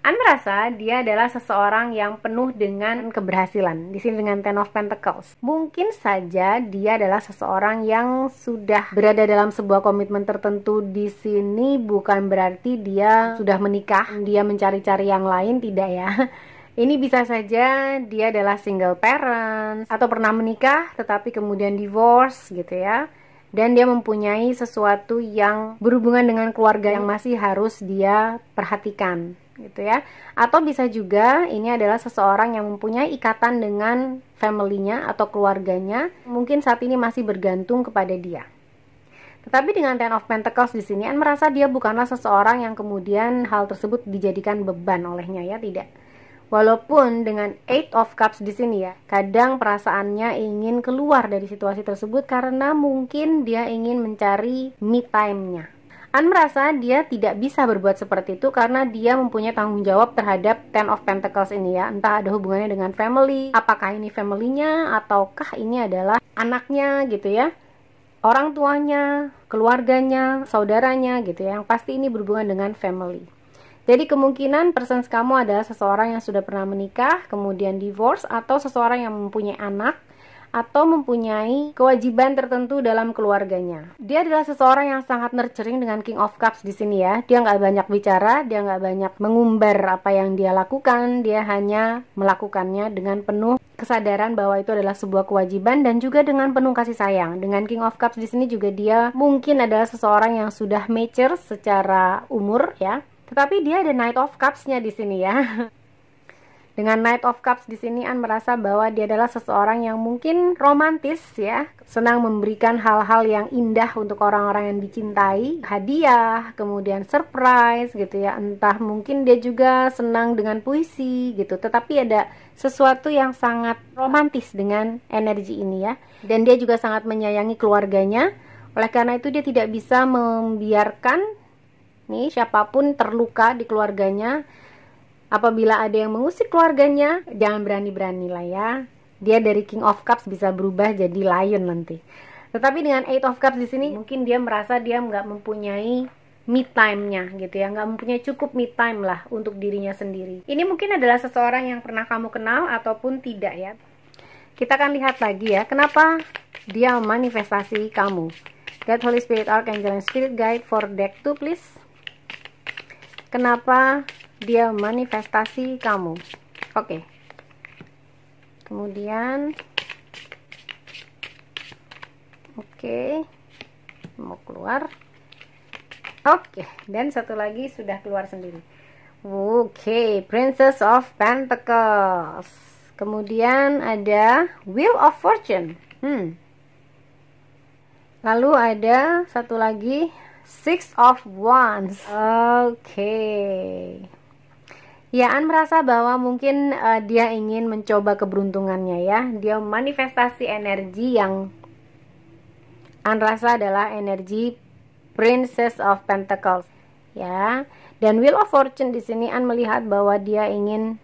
An merasa dia adalah seseorang yang penuh dengan keberhasilan. Di sini dengan Ten of Pentacles. Mungkin saja dia adalah seseorang yang sudah berada dalam sebuah komitmen tertentu. Di sini bukan berarti dia sudah menikah, dia mencari-cari yang lain, tidak ya. Ini bisa saja dia adalah single parent atau pernah menikah tetapi kemudian divorce gitu ya. Dan dia mempunyai sesuatu yang berhubungan dengan keluarga yang masih harus dia perhatikan gitu ya. Atau bisa juga ini adalah seseorang yang mempunyai ikatan dengan family-nya atau keluarganya, mungkin saat ini masih bergantung kepada dia. Tetapi dengan Ten of Pentacles di sini, An merasa dia bukanlah seseorang yang kemudian hal tersebut dijadikan beban olehnya ya, tidak. Walaupun dengan Eight of Cups di sini ya, kadang perasaannya ingin keluar dari situasi tersebut karena mungkin dia ingin mencari me time-nya. An merasa dia tidak bisa berbuat seperti itu karena dia mempunyai tanggung jawab terhadap Ten of Pentacles ini ya. Entah ada hubungannya dengan family, apakah ini family-nya ataukah ini adalah anaknya gitu ya, orang tuanya, keluarganya, saudaranya gitu ya. Yang pasti ini berhubungan dengan family. Jadi kemungkinan persons kamu adalah seseorang yang sudah pernah menikah, kemudian divorce, atau seseorang yang mempunyai anak atau mempunyai kewajiban tertentu dalam keluarganya. Dia adalah seseorang yang sangat nurturing dengan King of Cups di sini ya. Dia nggak banyak bicara, dia nggak banyak mengumbar apa yang dia lakukan, dia hanya melakukannya dengan penuh kesadaran bahwa itu adalah sebuah kewajiban dan juga dengan penuh kasih sayang. Dengan King of Cups di sini juga dia mungkin adalah seseorang yang sudah mature secara umur ya. Tetapi dia ada Knight of Cups-nya di sini ya. Dengan Knight of Cups di sini An merasa bahwa dia adalah seseorang yang mungkin romantis ya, senang memberikan hal-hal yang indah untuk orang-orang yang dicintai, hadiah, kemudian surprise gitu ya. Entah mungkin dia juga senang dengan puisi gitu. Tetapi ada sesuatu yang sangat romantis dengan energi ini ya. Dan dia juga sangat menyayangi keluarganya. Oleh karena itu dia tidak bisa membiarkan siapapun terluka di keluarganya. Apabila ada yang mengusik keluarganya, jangan berani-berani lah ya. Dia dari King of Cups bisa berubah jadi Lion nanti. Tetapi dengan Eight of Cups di sini, mungkin dia merasa dia nggak mempunyai me time-nya gitu ya, nggak mempunyai cukup me time lah untuk dirinya sendiri. Ini mungkin adalah seseorang yang pernah kamu kenal ataupun tidak ya. Kita akan lihat lagi ya, kenapa dia memanifestasi kamu. God, Holy Spirit, Archangel, and Spirit Guide for deck 2 please. Kenapa dia manifestasi kamu? Oke. Kemudian mau keluar. Oke, dan satu lagi sudah keluar sendiri. Princess of Pentacles. Kemudian ada Wheel of Fortune. Lalu ada satu lagi Six of Wands. Oke. Ya, An merasa bahwa mungkin dia ingin mencoba keberuntungannya ya. Dia manifestasi energi yang An rasa adalah energi Princess of Pentacles ya. Dan Wheel of Fortune di sini An melihat bahwa dia ingin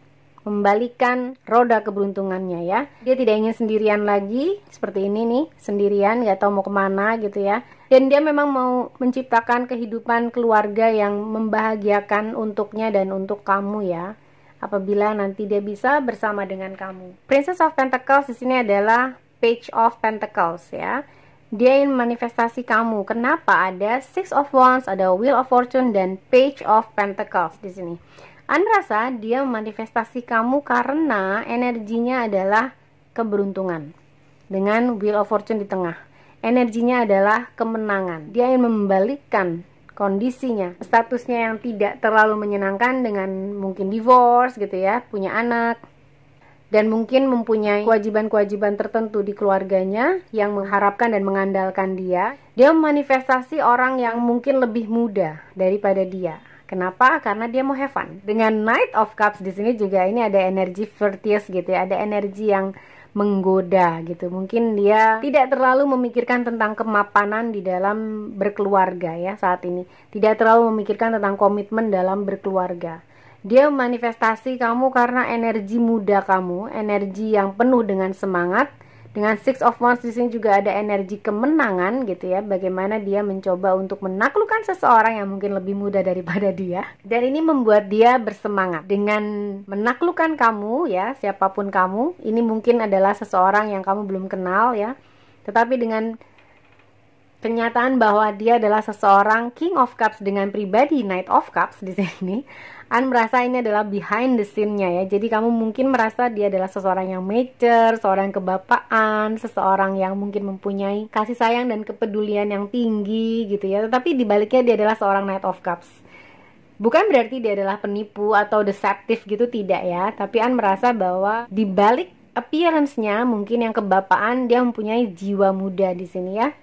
membalikan roda keberuntungannya ya. Dia tidak ingin sendirian lagi seperti ini nih, sendirian gak tahu mau kemana gitu ya. Dan dia memang mau menciptakan kehidupan keluarga yang membahagiakan untuknya dan untuk kamu ya. Apabila nanti dia bisa bersama dengan kamu. Princess of Pentacles di sini adalah Page of Pentacles ya. Dia ingin manifestasi kamu. Kenapa ada Six of Wands, ada Wheel of Fortune dan Page of Pentacles di sini? An rasa dia memanifestasi kamu karena energinya adalah keberuntungan. Dengan Wheel of Fortune di tengah. Energinya adalah kemenangan. Dia ingin membalikkan kondisinya, statusnya yang tidak terlalu menyenangkan dengan mungkin divorce gitu ya, punya anak, dan mungkin mempunyai kewajiban-kewajiban tertentu di keluarganya yang mengharapkan dan mengandalkan dia. Dia memanifestasi orang yang mungkin lebih muda daripada dia. Kenapa? Karena dia mau have fun. Dengan Knight of Cups di sini juga ini ada energi flirtious gitu ya, ada energi yang menggoda gitu. Mungkin dia tidak terlalu memikirkan tentang kemapanan di dalam berkeluarga ya saat ini. Tidak terlalu memikirkan tentang komitmen dalam berkeluarga. Dia manifestasi kamu karena energi muda kamu, energi yang penuh dengan semangat. Dengan Six of Wands di sini juga ada energi kemenangan gitu ya. Bagaimana dia mencoba untuk menaklukkan seseorang yang mungkin lebih muda daripada dia. Dan ini membuat dia bersemangat dengan menaklukkan kamu ya, siapapun kamu. Ini mungkin adalah seseorang yang kamu belum kenal ya. Tetapi dengan kenyataan bahwa dia adalah seseorang King of Cups dengan pribadi Knight of Cups di sini, An merasa ini adalah behind the scene-nya ya. Jadi kamu mungkin merasa dia adalah seseorang yang mature, seorang kebapaan, seseorang yang mungkin mempunyai kasih sayang dan kepedulian yang tinggi gitu ya. Tetapi dibaliknya dia adalah seorang Knight of Cups. Bukan berarti dia adalah penipu atau deceptive gitu, tidak ya. Tapi An merasa bahwa dibalik appearance-nya mungkin yang kebapaan, dia mempunyai jiwa muda di sini ya.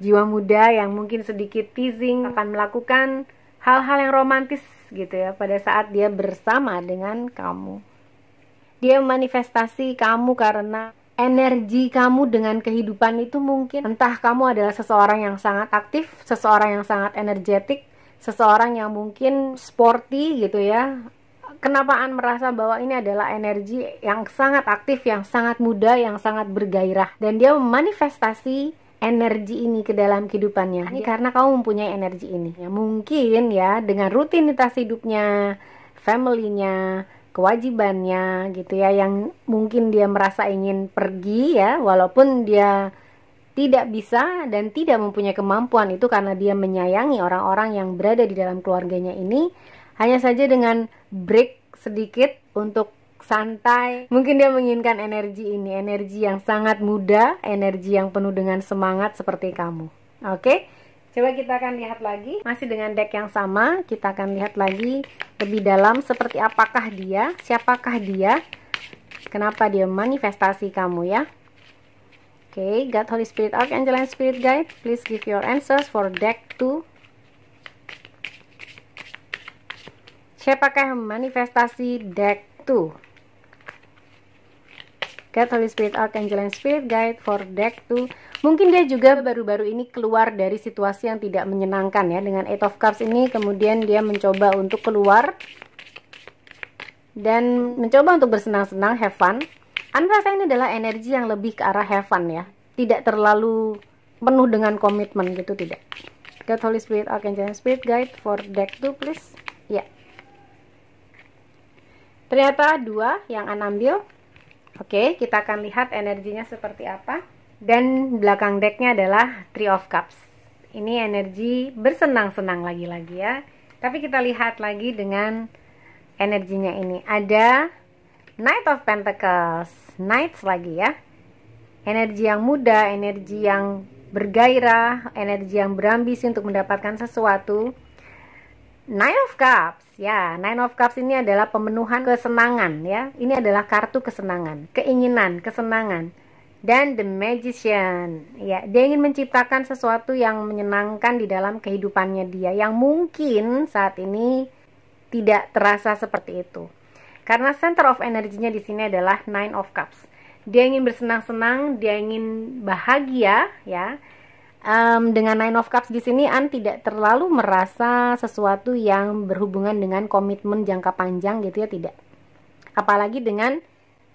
Jiwa muda yang mungkin sedikit teasing, akan melakukan hal-hal yang romantis gitu ya pada saat dia bersama dengan kamu. Dia manifestasi kamu karena energi kamu dengan kehidupan itu mungkin entah kamu adalah seseorang yang sangat aktif, seseorang yang sangat energetik, seseorang yang mungkin sporty gitu ya. Kenapa An merasa bahwa ini adalah energi yang sangat aktif, yang sangat muda, yang sangat bergairah, dan dia memanifestasi energi ini ke dalam kehidupannya. Ini karena kamu mempunyai energi ini. Ya, mungkin ya dengan rutinitas hidupnya, family-nya, kewajibannya gitu ya, yang mungkin dia merasa ingin pergi ya, walaupun dia tidak bisa dan tidak mempunyai kemampuan itu karena dia menyayangi orang-orang yang berada di dalam keluarganya ini. Hanya saja dengan break sedikit untuk santai, mungkin dia menginginkan energi ini, energi yang sangat muda, energi yang penuh dengan semangat seperti kamu. Oke, coba kita akan lihat lagi, masih dengan deck yang sama. Kita akan lihat lagi lebih dalam seperti apakah dia, siapakah dia, kenapa dia manifestasi kamu ya. Oke, God, Holy Spirit, Archangel, and Spirit Guide, please give your answers for deck 2. Siapakah manifestasi deck 2? God, Holy Spirit, Archangel, and Spirit Guide for deck 2. Mungkin dia juga baru-baru ini keluar dari situasi yang tidak menyenangkan ya. Dengan Eight of Cups ini kemudian dia mencoba untuk keluar dan mencoba untuk bersenang-senang, have fun. An rasa ini adalah energi yang lebih ke arah have fun ya. Tidak terlalu penuh dengan komitmen gitu, tidak. God, Holy Spirit, Archangel, and Spirit Guide for deck 2 please. Ya. Ternyata 2 yang An ambil. Oke, kita akan lihat energinya seperti apa. Dan belakang decknya adalah Three of Cups. Ini energi bersenang-senang lagi-lagi ya. Tapi kita lihat lagi dengan energinya ini. Ada Knight of Pentacles, Knights lagi ya. Energi yang muda, energi yang bergairah, energi yang berambisi untuk mendapatkan sesuatu. Nine of Cups, ya, Nine of Cups ini adalah pemenuhan kesenangan ya. Ini adalah kartu kesenangan, keinginan, kesenangan. dan The Magician. Ya, dia ingin menciptakan sesuatu yang menyenangkan di dalam kehidupannya dia, yang mungkin saat ini tidak terasa seperti itu. Karena center of energinya di sini adalah Nine of Cups. Dia ingin bersenang-senang, dia ingin bahagia, ya. Dengan Nine of Cups di sini, tidak terlalu merasa sesuatu yang berhubungan dengan komitmen jangka panjang gitu ya, tidak. Apalagi dengan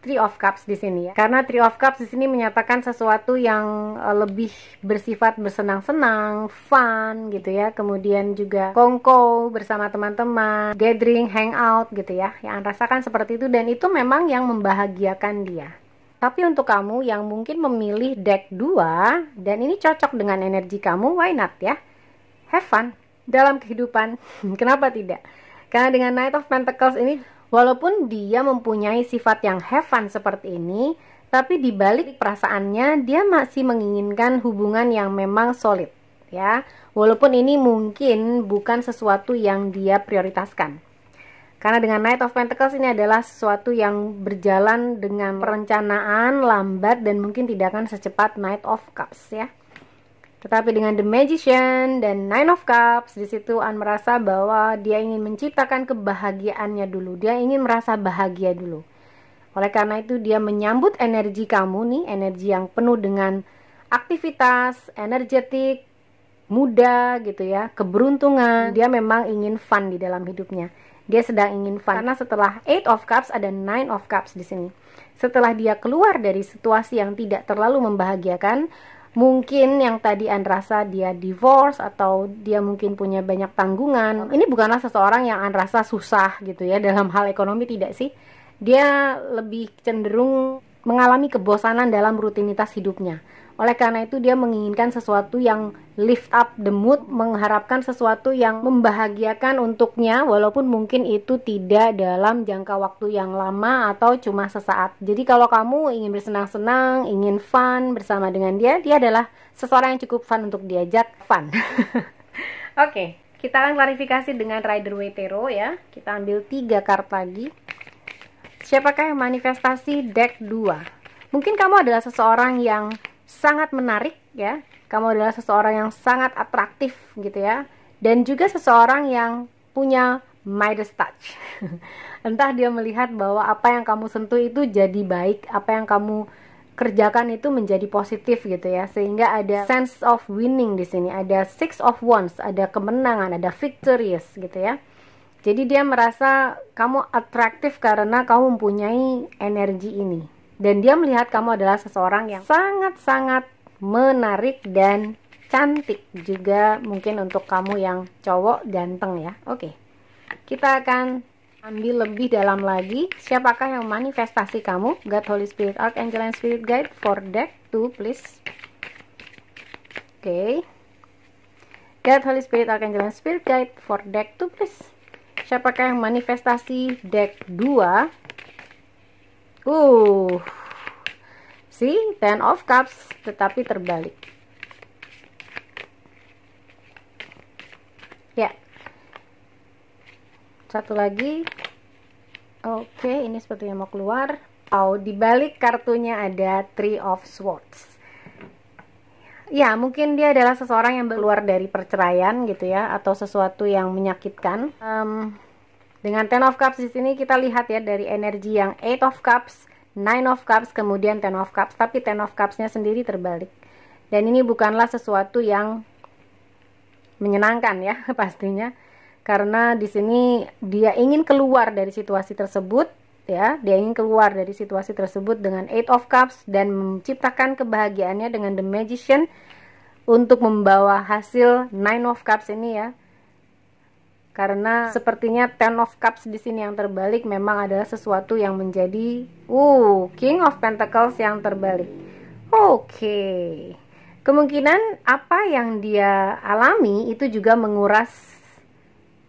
Three of Cups di sini ya. Karena Three of Cups di sini menyatakan sesuatu yang lebih bersifat bersenang-senang, fun gitu ya. Kemudian juga kongko bersama teman-teman, gathering, hangout gitu ya. Yang rasakan seperti itu, dan itu memang yang membahagiakan dia. Tapi untuk kamu yang mungkin memilih deck 2 dan ini cocok dengan energi kamu, why not ya? Have fun dalam kehidupan. Kenapa tidak? Karena dengan Knight of Pentacles ini, walaupun dia mempunyai sifat yang have fun seperti ini, tapi di balik perasaannya dia masih menginginkan hubungan yang memang solid, ya. Walaupun ini mungkin bukan sesuatu yang dia prioritaskan. Karena dengan Knight of Pentacles ini adalah sesuatu yang berjalan dengan perencanaan, lambat, dan mungkin tidak akan secepat Knight of Cups ya. Tetapi dengan The Magician dan Nine of Cups, di situ An merasa bahwa dia ingin menciptakan kebahagiaannya dulu. Dia ingin merasa bahagia dulu. Oleh karena itu dia menyambut energi kamu nih, energi yang penuh dengan aktivitas, energetik, muda gitu ya, keberuntungan. Dia memang ingin fun di dalam hidupnya. Dia sedang ingin fun. Karena setelah Eight of Cups ada Nine of Cups di sini. Setelah dia keluar dari situasi yang tidak terlalu membahagiakan, mungkin yang tadi rasa dia divorce atau dia mungkin punya banyak tanggungan. Ini bukanlah seseorang yang rasa susah gitu ya dalam hal ekonomi, tidak sih. Dia lebih cenderung mengalami kebosanan dalam rutinitas hidupnya. Oleh karena itu dia menginginkan sesuatu yang lift up the mood, mengharapkan sesuatu yang membahagiakan untuknya, walaupun mungkin itu tidak dalam jangka waktu yang lama atau cuma sesaat. Jadi kalau kamu ingin bersenang-senang, ingin fun bersama dengan dia, dia adalah seseorang yang cukup fun untuk diajak fun. Oke, kita akan klarifikasi dengan Rider Waite Tarot ya. Kita ambil 3 kartu lagi. Siapakah yang manifestasi deck 2? Mungkin kamu adalah seseorang yang sangat menarik ya. Kamu adalah seseorang yang sangat atraktif gitu ya. Dan juga seseorang yang punya Midas touch. Entah dia melihat bahwa apa yang kamu sentuh itu jadi baik, apa yang kamu kerjakan itu menjadi positif gitu ya. Sehingga ada sense of winning di sini, ada Six of Wands, ada kemenangan, ada victorious gitu ya. Jadi dia merasa kamu atraktif karena kamu mempunyai energi ini. Dan dia melihat kamu adalah seseorang yang sangat-sangat menarik dan cantik juga, mungkin untuk kamu yang cowok ganteng ya. Oke, kita akan ambil lebih dalam lagi. Siapakah yang manifestasi kamu? God, Holy Spirit, Archangel, and Spirit Guide for deck 2 please. Oke, God, Holy Spirit, Archangel, and Spirit Guide for deck 2 please. Siapakah yang manifestasi deck 2? See, Ten of Cups, tetapi terbalik. Ya. Satu lagi. Oke, ini sepertinya mau keluar. Di balik kartunya ada Three of Swords. Ya, mungkin dia adalah seseorang yang keluar dari perceraian gitu ya, atau sesuatu yang menyakitkan. Dengan Ten of Cups di sini kita lihat ya dari energi yang Eight of Cups, Nine of Cups, kemudian Ten of Cups. Tapi Ten of Cups-nya sendiri terbalik. Dan ini bukanlah sesuatu yang menyenangkan ya pastinya. Karena di sini dia ingin keluar dari situasi tersebut ya. Dia ingin keluar dari situasi tersebut dengan Eight of Cups dan menciptakan kebahagiaannya dengan The Magician untuk membawa hasil Nine of Cups ini ya. Karena sepertinya Ten of Cups di sini yang terbalik memang adalah sesuatu yang menjadi King of Pentacles yang terbalik. Oke. Kemungkinan apa yang dia alami itu juga menguras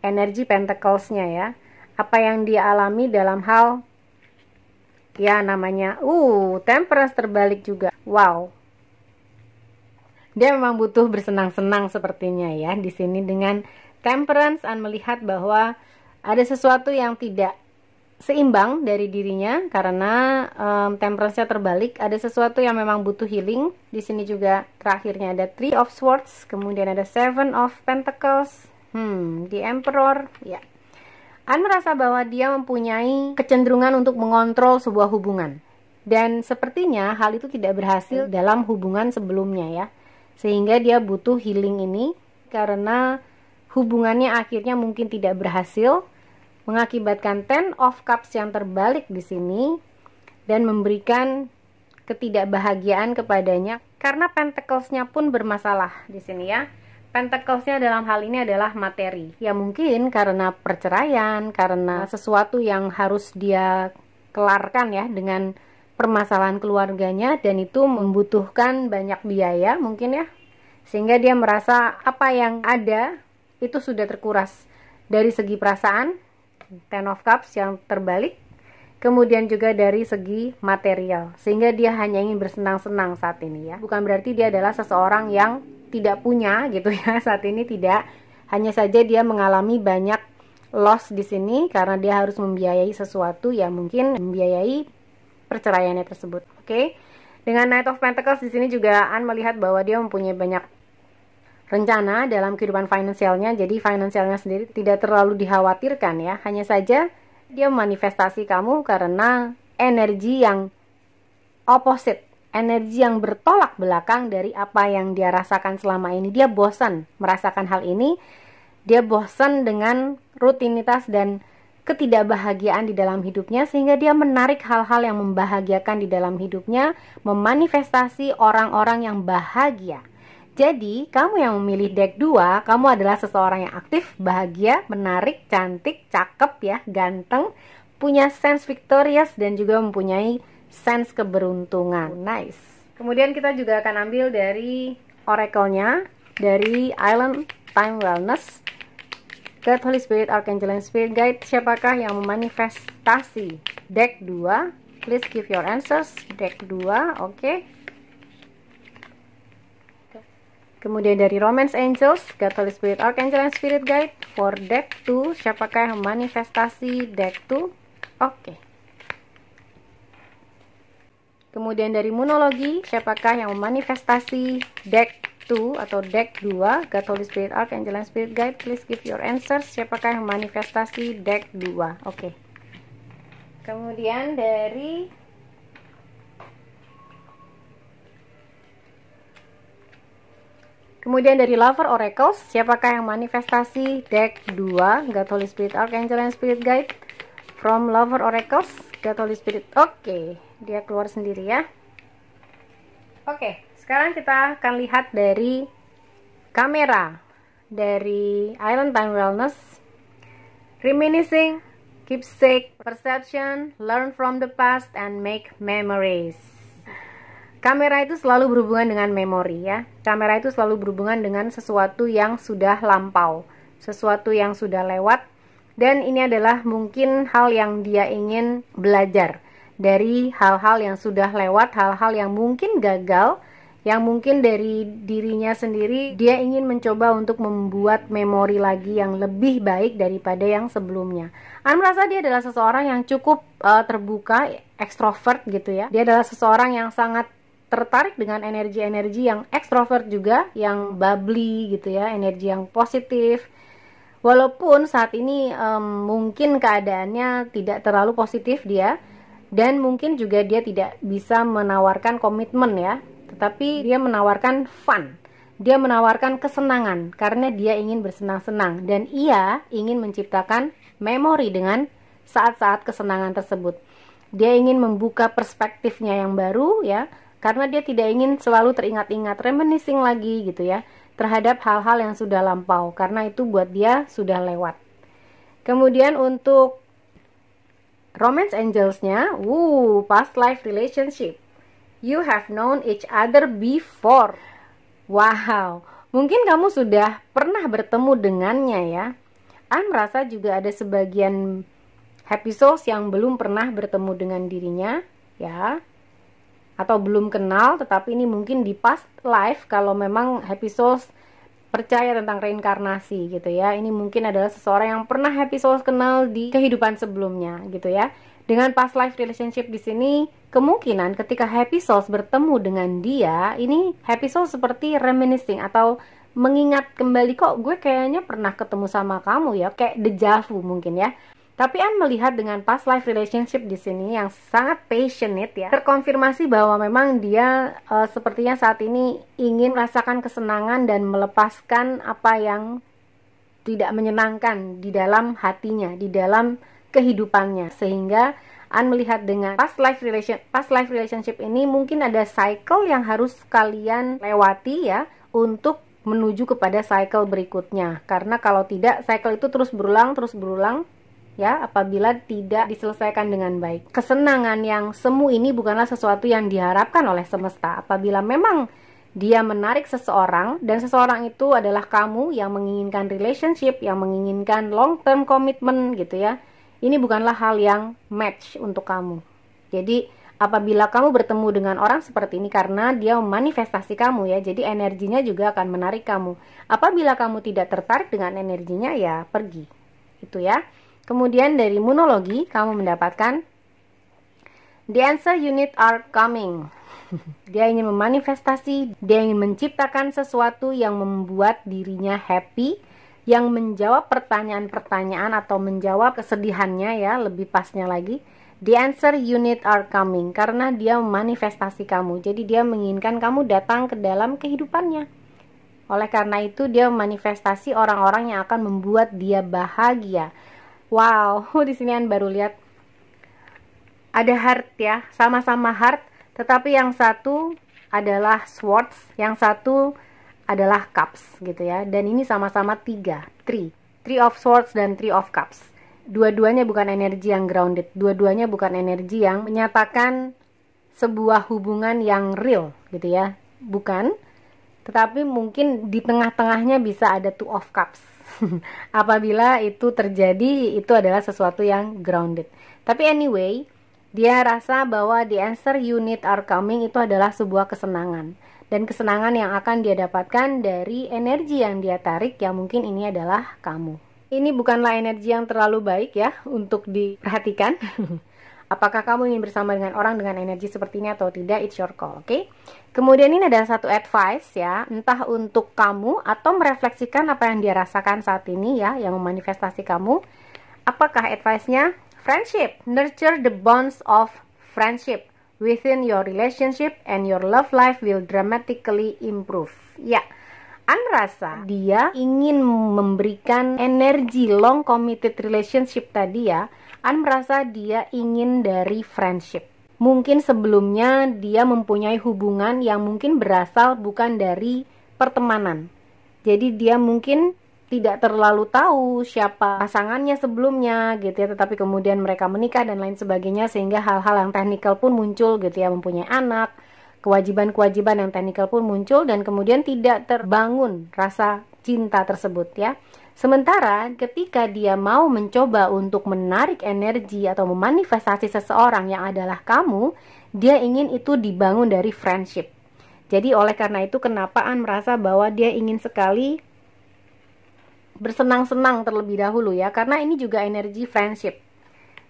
energi Pentacles-nya ya. Apa yang dia alami dalam hal ya namanya Temperance terbalik juga. Wow. Dia memang butuh bersenang-senang sepertinya ya di sini dengan Temperance, melihat bahwa ada sesuatu yang tidak seimbang dari dirinya karena temperance-nya terbalik, ada sesuatu yang memang butuh healing. Di sini juga terakhirnya ada Three of Swords, kemudian ada Seven of Pentacles, the Emperor. Ya, An merasa bahwa dia mempunyai kecenderungan untuk mengontrol sebuah hubungan, dan sepertinya hal itu tidak berhasil dalam hubungan sebelumnya ya, sehingga dia butuh healing ini karena hubungannya akhirnya mungkin tidak berhasil, mengakibatkan Ten of Cups yang terbalik di sini dan memberikan ketidakbahagiaan kepadanya karena Pentacles-nya pun bermasalah di sini ya. Pentacles-nya dalam hal ini adalah materi. Ya mungkin karena perceraian, karena sesuatu yang harus dia kelarkan ya dengan permasalahan keluarganya, dan itu membutuhkan banyak biaya mungkin ya. Sehingga dia merasa apa yang ada itu sudah terkuras dari segi perasaan, Ten of Cups yang terbalik, kemudian juga dari segi material, sehingga dia hanya ingin bersenang-senang saat ini ya. Bukan berarti dia adalah seseorang yang tidak punya gitu ya saat ini, tidak. Hanya saja dia mengalami banyak loss di sini karena dia harus membiayai sesuatu yang mungkin membiayai perceraiannya tersebut. Oke. Dengan Knight of Pentacles di sini juga An melihat bahwa dia mempunyai banyak rencana dalam kehidupan finansialnya, jadi finansialnya sendiri tidak terlalu dikhawatirkan ya. Hanya saja dia manifestasi kamu karena energi yang opposite, energi yang bertolak belakang dari apa yang dia rasakan selama ini. Dia bosan merasakan hal ini, dia bosan dengan rutinitas dan ketidakbahagiaan di dalam hidupnya, sehingga dia menarik hal-hal yang membahagiakan di dalam hidupnya, memanifestasi orang-orang yang bahagia. Jadi, kamu yang memilih deck 2, kamu adalah seseorang yang aktif, bahagia, menarik, cantik, cakep ya, ganteng, punya sense victorious, dan juga mempunyai sense keberuntungan. Nice. Kemudian kita juga akan ambil dari oracle-nya, dari Island Time Wellness, God, Holy Spirit, Archangel, and Spirit Guide. Siapakah yang memanifestasi deck 2? Please give your answers. Deck 2, oke. Kemudian dari Romance Angels, God, Holy Spirit, Archangel, and Spirit Guide for deck 2. Siapakah yang manifestasi deck 2? Oke. Kemudian dari Moonologi, siapakah yang memanifestasi deck 2 atau deck 2? God, Holy Spirit, Archangel, and Spirit Guide. Please give your answers. Siapakah yang manifestasi deck 2? Oke. Kemudian dari Lover Oracles, siapakah yang manifestasi deck 2? God, Holy Spirit, Archangel, and Spirit Guide from Lover Oracles, God, Holy Spirit. Oke, dia keluar sendiri ya. Oke, sekarang kita akan lihat dari kamera dari Island Time Wellness. Reminiscing, keepsake, perception, learn from the past, and make memories. Kamera itu selalu berhubungan dengan memori ya. Kamera itu selalu berhubungan dengan sesuatu yang sudah lampau, sesuatu yang sudah lewat. Dan ini adalah mungkin hal yang dia ingin belajar dari hal-hal yang sudah lewat, hal-hal yang mungkin gagal, yang mungkin dari dirinya sendiri. Dia ingin mencoba untuk membuat memori lagi yang lebih baik daripada yang sebelumnya. An merasa dia adalah seseorang yang cukup terbuka, ekstrovert gitu ya. Dia adalah seseorang yang sangat tertarik dengan energi-energi yang ekstrovert juga, yang bubbly gitu ya, energi yang positif. Walaupun saat ini mungkin keadaannya tidak terlalu positif dia, dan mungkin juga dia tidak bisa menawarkan komitmen ya, tetapi dia menawarkan fun, dia menawarkan kesenangan karena dia ingin bersenang-senang, dan ia ingin menciptakan memori dengan saat-saat kesenangan tersebut. Dia ingin membuka perspektifnya yang baru ya, karena dia tidak ingin selalu teringat-ingat, reminiscing lagi gitu ya, terhadap hal-hal yang sudah lampau, karena itu buat dia sudah lewat. Kemudian untuk Romance Angels-nya, past life relationship. You have known each other before. Wow, mungkin kamu sudah pernah bertemu dengannya ya. An merasa juga ada sebagian happy souls yang belum pernah bertemu dengan dirinya ya, atau belum kenal, tetapi ini mungkin di past life. Kalau memang happy souls percaya tentang reinkarnasi gitu ya. Ini mungkin adalah seseorang yang pernah happy souls kenal di kehidupan sebelumnya gitu ya. Dengan past life relationship di sini, kemungkinan ketika happy souls bertemu dengan dia, ini happy souls seperti reminiscing atau mengingat kembali, kok gue kayaknya pernah ketemu sama kamu ya, kayak deja vu mungkin ya. Tapi An melihat dengan past life relationship di sini yang sangat passionate ya, terkonfirmasi bahwa memang dia sepertinya saat ini ingin merasakan kesenangan dan melepaskan apa yang tidak menyenangkan di dalam hatinya, di dalam kehidupannya. Sehingga An melihat dengan past life relationship ini mungkin ada cycle yang harus kalian lewati ya untuk menuju kepada cycle berikutnya. Karena kalau tidak, cycle itu terus berulang ya, apabila tidak diselesaikan dengan baik. Kesenangan yang semu ini bukanlah sesuatu yang diharapkan oleh semesta. Apabila memang dia menarik seseorang, dan seseorang itu adalah kamu yang menginginkan relationship, yang menginginkan long term commitment gitu ya, ini bukanlah hal yang match untuk kamu. Jadi apabila kamu bertemu dengan orang seperti ini, karena dia memanifestasi kamu ya, jadi energinya juga akan menarik kamu. Apabila kamu tidak tertarik dengan energinya, ya pergi. Itu ya. Kemudian dari Moonologi, kamu mendapatkan the answer unit are coming. Dia ingin memanifestasi, dia ingin menciptakan sesuatu yang membuat dirinya happy, yang menjawab pertanyaan-pertanyaan atau menjawab kesedihannya ya, lebih pasnya lagi. The answer unit are coming, karena dia memanifestasi kamu. Jadi dia menginginkan kamu datang ke dalam kehidupannya. Oleh karena itu dia memanifestasi orang-orang yang akan membuat dia bahagia. Wow, di sini An baru lihat ada heart ya, sama-sama heart, tetapi yang satu adalah swords, yang satu adalah cups gitu ya. Dan ini sama-sama three of swords dan three of cups. Dua-duanya bukan energi yang grounded, dua-duanya bukan energi yang menyatakan sebuah hubungan yang real gitu ya, bukan. Tetapi mungkin di tengah-tengahnya bisa ada two of cups. Apabila itu terjadi, itu adalah sesuatu yang grounded. Tapi anyway, dia rasa bahwa the answer unit are coming itu adalah sebuah kesenangan. Dan kesenangan yang akan dia dapatkan dari energi yang dia tarik, yang mungkin ini adalah kamu. Ini bukanlah energi yang terlalu baik ya untuk diperhatikan. Apakah kamu ingin bersama dengan orang dengan energi seperti ini atau tidak, it's your call, oke? Kemudian ini ada satu advice ya, entah untuk kamu atau merefleksikan apa yang dia rasakan saat ini ya, yang memanifestasi kamu. Apakah advice-nya? Friendship. Nurture the bonds of friendship within your relationship and your love life will dramatically improve. Ya, An merasa dia ingin memberikan energi long committed relationship tadi ya. An merasa dia ingin dari friendship. Mungkin sebelumnya dia mempunyai hubungan yang mungkin berasal bukan dari pertemanan. Jadi dia mungkin tidak terlalu tahu siapa pasangannya sebelumnya gitu ya, tetapi kemudian mereka menikah dan lain sebagainya, sehingga hal-hal yang teknikal pun muncul gitu ya, mempunyai anak, kewajiban-kewajiban yang teknikal pun muncul, dan kemudian tidak terbangun rasa cinta tersebut ya. Sementara ketika dia mau mencoba untuk menarik energi atau memanifestasi seseorang yang adalah kamu, dia ingin itu dibangun dari friendship. Jadi oleh karena itu kenapa An merasa bahwa dia ingin sekali bersenang-senang terlebih dahulu ya, karena ini juga energi friendship.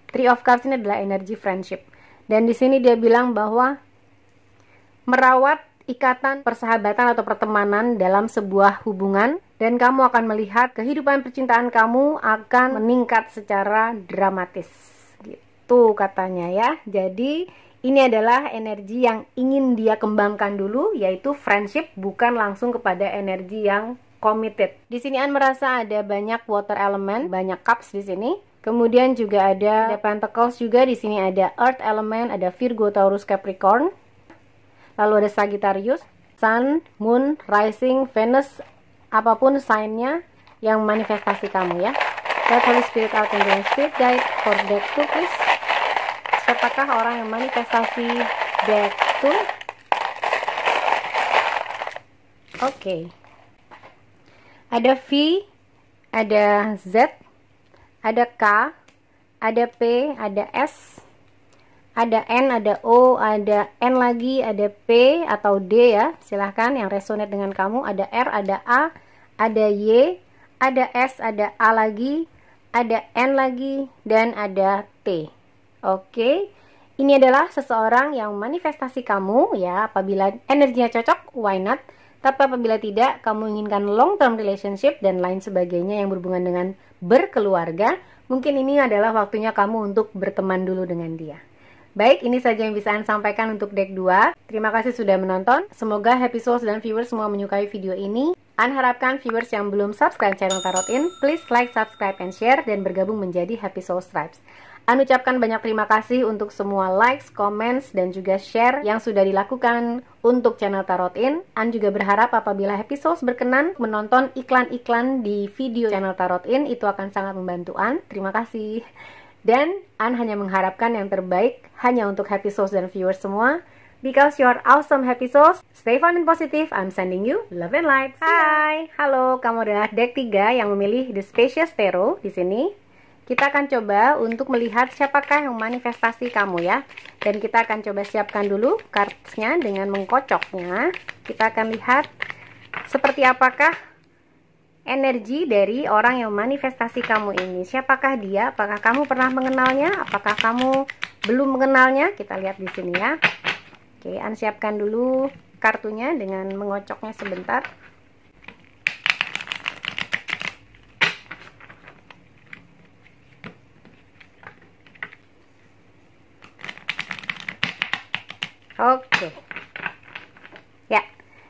Three of Cups ini adalah energi friendship. Dan di sini dia bilang bahwa merawat ikatan persahabatan atau pertemanan dalam sebuah hubungan, dan kamu akan melihat kehidupan percintaan kamu akan meningkat secara dramatis gitu katanya ya. Jadi ini adalah energi yang ingin dia kembangkan dulu, yaitu friendship, bukan langsung kepada energi yang committed. Di sini An merasa ada banyak water element, banyak cups di sini. Kemudian juga ada pentacles juga, di sini ada earth element, ada Virgo, Taurus, Capricorn. Lalu ada Sagittarius, Sun, Moon, Rising, Venus, apapun sign-nya yang manifestasi kamu ya. Let Holy Spirit, Archangel, Spirit Guide for deck 2 please. Siapakah orang yang manifestasi deck 2? Oke. Ada V, ada Z, ada K, ada P, ada S, ada N, ada O, ada N lagi, ada P atau D ya, silahkan yang resonate dengan kamu. Ada R, ada A, ada Y, ada S, ada A lagi, ada N lagi, dan ada T. Oke, ini adalah seseorang yang manifestasi kamu ya. Apabila energinya cocok, why not? Tapi apabila tidak, kamu inginkan long term relationship dan lain sebagainya yang berhubungan dengan berkeluarga, mungkin ini adalah waktunya kamu untuk berteman dulu dengan dia. Baik, ini saja yang bisa An sampaikan untuk deck 2. Terima kasih sudah menonton. Semoga happy souls dan viewers semua menyukai video ini. An harapkan viewers yang belum subscribe channel Tarot In, please like, subscribe, and share, dan bergabung menjadi Happy Soul Tribes. An ucapkan banyak terima kasih untuk semua likes, comments, dan juga share yang sudah dilakukan untuk channel Tarot In. An juga berharap apabila Happy Souls berkenan menonton iklan-iklan di video channel Tarot In, itu akan sangat membantu An. Terima kasih. Dan An hanya mengharapkan yang terbaik hanya untuk Happy Souls dan viewers semua. Because you are awesome Happy Souls, stay fun and positive. I'm sending you love and light. Hai, halo, kamu adalah deck 3 yang memilih The Spacious Tarot di sini. Kita akan coba untuk melihat siapakah yang manifestasi kamu ya. Dan kita akan coba siapkan dulu kartunya dengan mengkocoknya. Kita akan lihat seperti apakah energi dari orang yang manifestasi kamu ini. Siapakah dia? Apakah kamu pernah mengenalnya? Apakah kamu belum mengenalnya? Kita lihat di sini ya. Oke, An siapkan dulu kartunya dengan mengocoknya sebentar. Oke. Ya,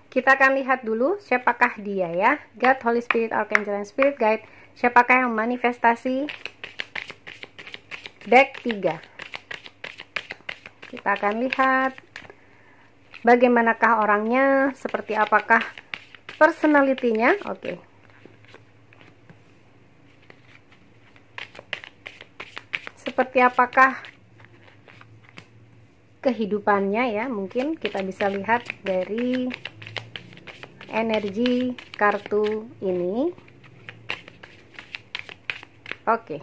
kita akan lihat dulu siapakah dia ya. God, Holy Spirit, Archangel, and Spirit Guide. Siapakah yang manifestasi deck 3. Kita akan lihat bagaimanakah orangnya, seperti apakah personality-nya. Oke. Seperti apakah kehidupannya ya, mungkin kita bisa lihat dari energi kartu ini. Oke.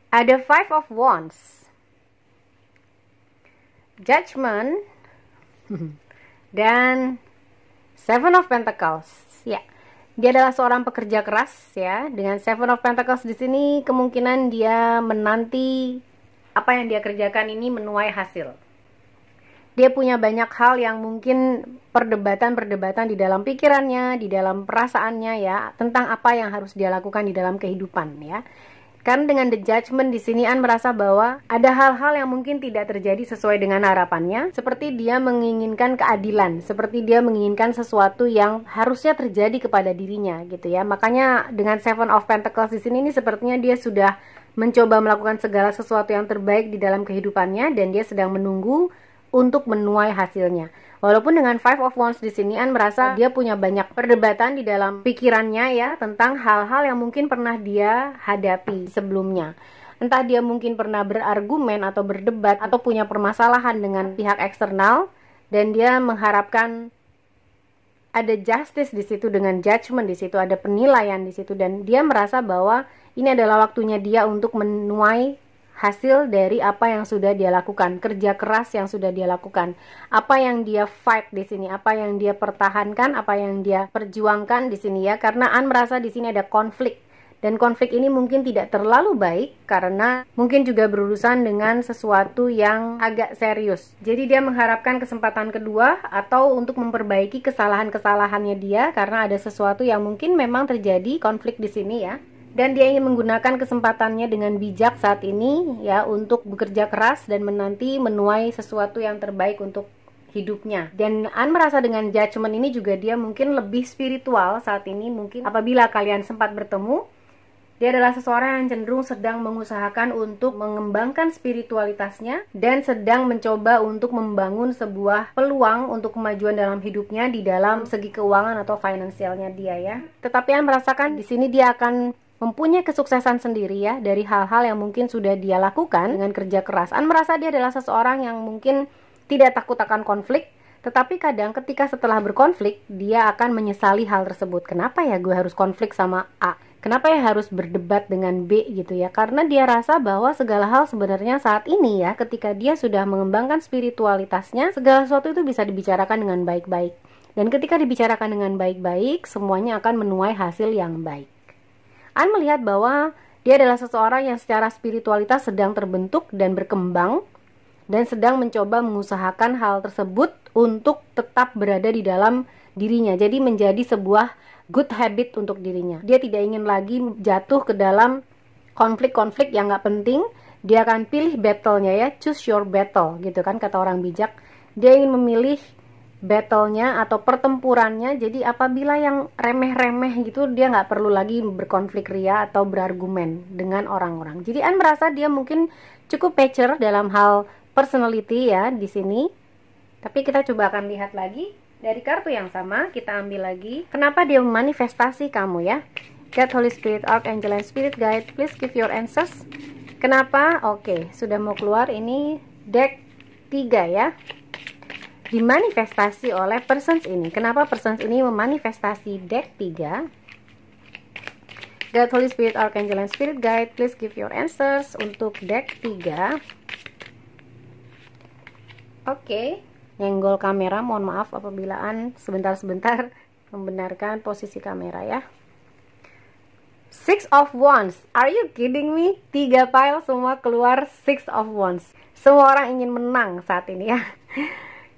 Ada Five of Wands, Judgment, dan Seven of Pentacles. Ya, dia adalah seorang pekerja keras ya. Dengan Seven of Pentacles di sini kemungkinan dia menanti apa yang dia kerjakan ini menuai hasil. Dia punya banyak hal yang mungkin perdebatan-perdebatan di dalam pikirannya, di dalam perasaannya ya, tentang apa yang harus dia lakukan di dalam kehidupan ya. Karena dengan The Judgment di sini An merasa bahwa ada hal-hal yang mungkin tidak terjadi sesuai dengan harapannya, seperti dia menginginkan keadilan, seperti dia menginginkan sesuatu yang harusnya terjadi kepada dirinya gitu ya. Makanya dengan Seven of Pentacles di sini ini sepertinya dia sudah mencoba melakukan segala sesuatu yang terbaik di dalam kehidupannya dan dia sedang menunggu untuk menuai hasilnya. Walaupun dengan Five of Wands di sini An merasa dia punya banyak perdebatan di dalam pikirannya ya, tentang hal-hal yang mungkin pernah dia hadapi sebelumnya. Entah dia mungkin pernah berargumen atau berdebat atau punya permasalahan dengan pihak eksternal, dan dia mengharapkan ada justice di situ, dengan judgment di situ, ada penilaian di situ, dan dia merasa bahwa ini adalah waktunya dia untuk menuai hasil dari apa yang sudah dia lakukan, kerja keras yang sudah dia lakukan, apa yang dia fight di sini, apa yang dia pertahankan, apa yang dia perjuangkan di sini ya. Karena An merasa di sini ada konflik, dan konflik ini mungkin tidak terlalu baik karena mungkin juga berurusan dengan sesuatu yang agak serius. Jadi dia mengharapkan kesempatan kedua atau untuk memperbaiki kesalahan-kesalahannya dia, karena ada sesuatu yang mungkin memang terjadi konflik di sini ya. Dan dia ingin menggunakan kesempatannya dengan bijak saat ini ya, untuk bekerja keras dan menanti menuai sesuatu yang terbaik untuk hidupnya. Dan An merasa dengan Judgment ini juga dia mungkin lebih spiritual saat ini. Mungkin apabila kalian sempat bertemu, dia adalah seseorang yang cenderung sedang mengusahakan untuk mengembangkan spiritualitasnya dan sedang mencoba untuk membangun sebuah peluang untuk kemajuan dalam hidupnya di dalam segi keuangan atau finansialnya dia ya. Tetapi An merasakan di sini dia akan mempunyai kesuksesan sendiri ya, dari hal-hal yang mungkin sudah dia lakukan dengan kerja keras. An merasa dia adalah seseorang yang mungkin tidak takut akan konflik, tetapi kadang ketika setelah berkonflik, dia akan menyesali hal tersebut. Kenapa ya gue harus konflik sama A? Kenapa ya harus berdebat dengan B gitu ya? Karena dia rasa bahwa segala hal sebenarnya saat ini ya, ketika dia sudah mengembangkan spiritualitasnya, segala sesuatu itu bisa dibicarakan dengan baik-baik. Dan ketika dibicarakan dengan baik-baik, semuanya akan menuai hasil yang baik. An melihat bahwa dia adalah seseorang yang secara spiritualitas sedang terbentuk dan berkembang, dan sedang mencoba mengusahakan hal tersebut untuk tetap berada di dalam dirinya. Jadi menjadi sebuah good habit untuk dirinya. Dia tidak ingin lagi jatuh ke dalam konflik-konflik yang nggak penting. Dia akan pilih battle-nya ya, choose your battle gitu kan kata orang bijak. Dia ingin memilih battle-nya atau pertempurannya. Jadi apabila yang remeh-remeh gitu, dia nggak perlu lagi berkonflik ria atau berargumen dengan orang-orang. Jadi An merasa dia mungkin cukup mature dalam hal personality ya di sini. Tapi kita coba akan lihat lagi. Dari kartu yang sama, kita ambil lagi. Kenapa dia memanifestasi kamu ya? God, Holy Spirit, Archangel, and Spirit Guide, please give your answers. Kenapa? Oke, sudah mau keluar ini deck 3 ya. Dimanifestasi oleh persons ini. Kenapa persons ini memanifestasi deck 3? God, Holy Spirit, Archangel, and Spirit Guide, please give your answers untuk deck 3. Oke. Nyenggol kamera, mohon maaf apabila An sebentar-sebentar membenarkan posisi kamera ya. Six of Wands, are you kidding me? 3 pile semua keluar Six of Wands. Semua orang ingin menang saat ini ya.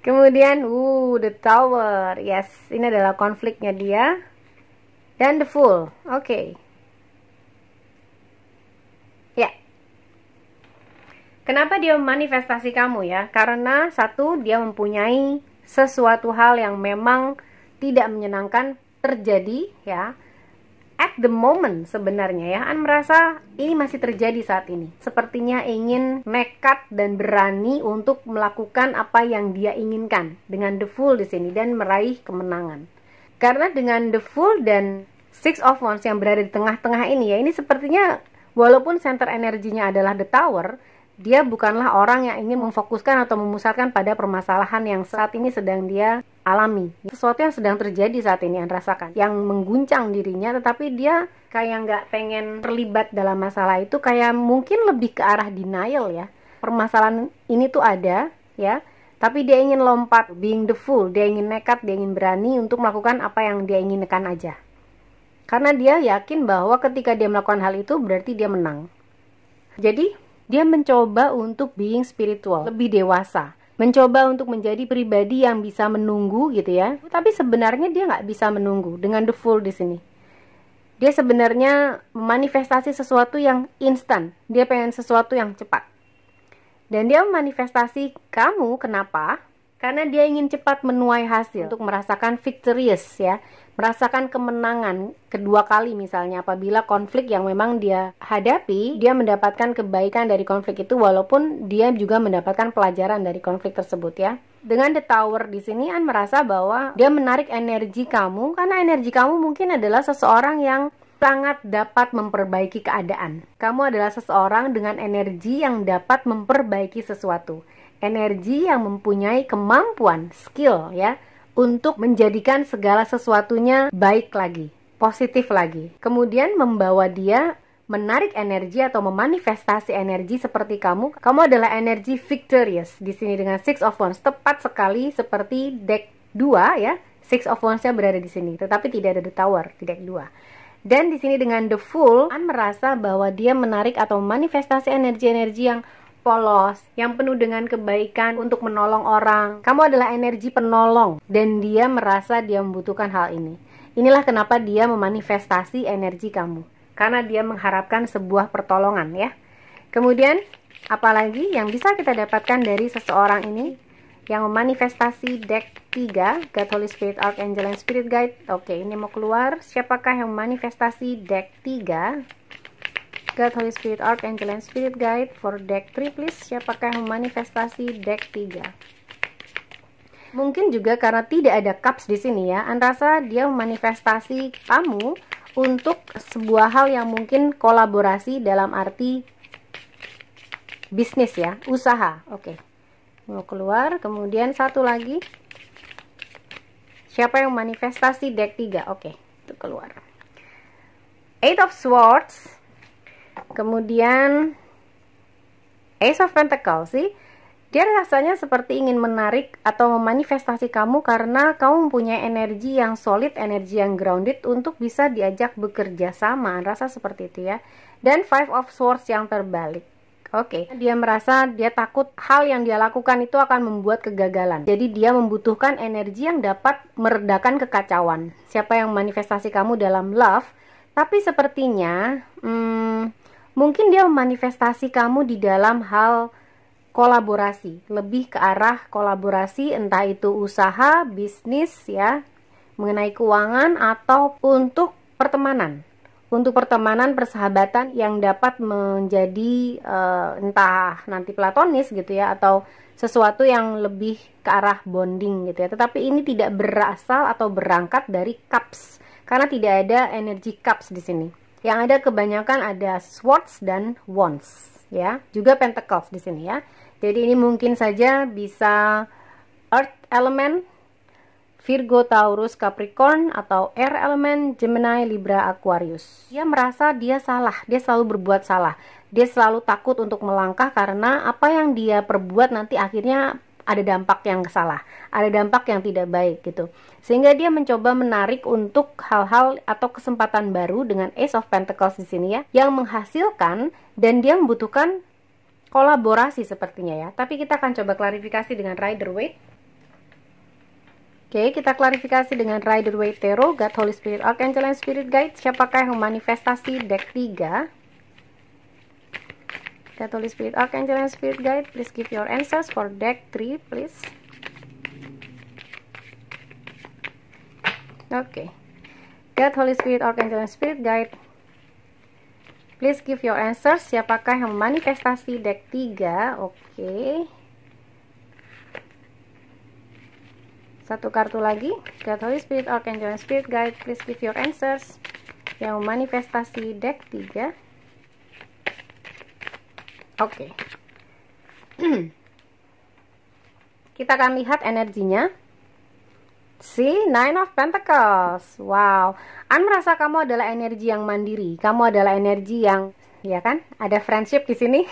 Kemudian, the Tower, yes, ini adalah konfliknya dia. Dan the Fool, oke. Ya. Kenapa dia memanifestasi kamu ya? Karena satu, dia mempunyai sesuatu hal yang memang tidak menyenangkan terjadi ya. At the moment sebenarnya ya, An merasa ini masih terjadi saat ini. Sepertinya ingin nekat dan berani untuk melakukan apa yang dia inginkan dengan the Fool di sini dan meraih kemenangan. Karena dengan the Fool dan Six of Wands yang berada di tengah-tengah ini ya, ini sepertinya walaupun center energinya adalah the Tower, dia bukanlah orang yang ingin memfokuskan atau memusatkan pada permasalahan yang saat ini sedang dia alami. Sesuatu yang sedang terjadi saat ini An rasakan, yang mengguncang dirinya, tetapi dia kayak nggak pengen terlibat dalam masalah itu, kayak mungkin lebih ke arah denial ya. Permasalahan ini tuh ada ya, tapi dia ingin lompat, being the fool, dia ingin nekat, dia ingin berani untuk melakukan apa yang dia inginkan aja. Karena dia yakin bahwa ketika dia melakukan hal itu berarti dia menang. Jadi dia mencoba untuk being spiritual, lebih dewasa. Mencoba untuk menjadi pribadi yang bisa menunggu gitu ya. Tapi sebenarnya dia nggak bisa menunggu dengan the Fool di sini. Dia sebenarnya memanifestasi sesuatu yang instan. Dia pengen sesuatu yang cepat. Dan dia memanifestasi kamu, kenapa? Karena dia ingin cepat menuai hasil untuk merasakan victorious ya. Merasakan kemenangan kedua kali misalnya apabila konflik yang memang dia hadapi, dia mendapatkan kebaikan dari konflik itu walaupun dia juga mendapatkan pelajaran dari konflik tersebut ya. Dengan the Tower di sini An merasa bahwa dia menarik energi kamu karena energi kamu mungkin adalah seseorang yang sangat dapat memperbaiki keadaan. Kamu adalah seseorang dengan energi yang dapat memperbaiki sesuatu. Energi yang mempunyai kemampuan, skill ya, untuk menjadikan segala sesuatunya baik lagi, positif lagi. Kemudian membawa dia menarik energi atau memanifestasi energi seperti kamu. Kamu adalah energi victorious di sini dengan Six of Wands, tepat sekali seperti deck 2 ya. Six of Wands-nya berada di sini, tetapi tidak ada the Tower di deck 2. Dan di sini dengan the Fool, An merasa bahwa dia menarik atau memanifestasi energi-energi yang polos, yang penuh dengan kebaikan untuk menolong orang. Kamu adalah energi penolong dan dia merasa dia membutuhkan hal ini. Inilah kenapa dia memanifestasi energi kamu, karena dia mengharapkan sebuah pertolongan ya. Kemudian apalagi yang bisa kita dapatkan dari seseorang ini yang memanifestasi deck 3, God, Holy Spirit, Archangel, and Spirit Guide. Oke, ini mau keluar. Siapakah yang memanifestasi deck 3? God, Holy Spirit, Archangel, and Spirit Guide for deck 3 please. Siapakah yang memanifestasi deck 3? Mungkin juga karena tidak ada cups di sini ya, An rasa dia memanifestasi kamu untuk sebuah hal yang mungkin kolaborasi dalam arti bisnis ya, usaha. Oke. Mau keluar. Kemudian satu lagi. Siapa yang manifestasi deck 3? Oke, itu keluar. Eight of Swords, kemudian Ace of Pentacles. Sih, dia rasanya seperti ingin menarik atau memanifestasi kamu karena kamu mempunyai energi yang solid, energi yang grounded untuk bisa diajak bekerja sama. Rasa seperti itu ya. Dan Five of Swords yang terbalik. Oke, dia merasa dia takut hal yang dia lakukan itu akan membuat kegagalan. Jadi dia membutuhkan energi yang dapat meredakan kekacauan. Siapa yang manifestasi kamu dalam love, tapi sepertinya mungkin dia memanifestasi kamu di dalam hal kolaborasi, lebih ke arah kolaborasi, entah itu usaha, bisnis ya, mengenai keuangan atau untuk pertemanan. Untuk pertemanan, persahabatan yang dapat menjadi entah nanti platonis gitu ya, atau sesuatu yang lebih ke arah bonding gitu ya. Tetapi ini tidak berasal atau berangkat dari cups, karena tidak ada energi cups di sini. Yang ada kebanyakan ada swords dan wands ya, juga pentacles di sini ya. Jadi ini mungkin saja bisa earth element, Virgo, Taurus, Capricorn, atau air element, Gemini, Libra, Aquarius. Dia merasa dia salah, dia selalu berbuat salah. Dia selalu takut untuk melangkah karena apa yang dia perbuat nanti akhirnya ada dampak yang salah, ada dampak yang tidak baik gitu. Sehingga dia mencoba menarik untuk hal-hal atau kesempatan baru dengan Ace of Pentacles di sini ya, yang menghasilkan dan dia membutuhkan kolaborasi sepertinya ya. Tapi kita akan coba klarifikasi dengan Rider-Waite. Oke, kita klarifikasi dengan Rider-Waite Tarot, God, Holy Spirit, Archangel, and Spirit Guide. Siapakah yang memanifestasi deck 3? God, Holy Spirit, Archangel, and Spirit Guide, please give your answers for deck 3, please. Oke. God, Holy Spirit, Archangel, and Spirit Guide, please give your answers. Siapakah yang memanifestasi deck 3? Oke. Satu kartu lagi. God, Holy Spirit, Archangel, and Spirit Guide, please give your answers. Yang memanifestasi deck 3. Oke. Kita akan lihat energinya. Si Nine of Pentacles. Wow. An merasa kamu adalah energi yang mandiri. Kamu adalah energi yang, ya kan, ada friendship di sini.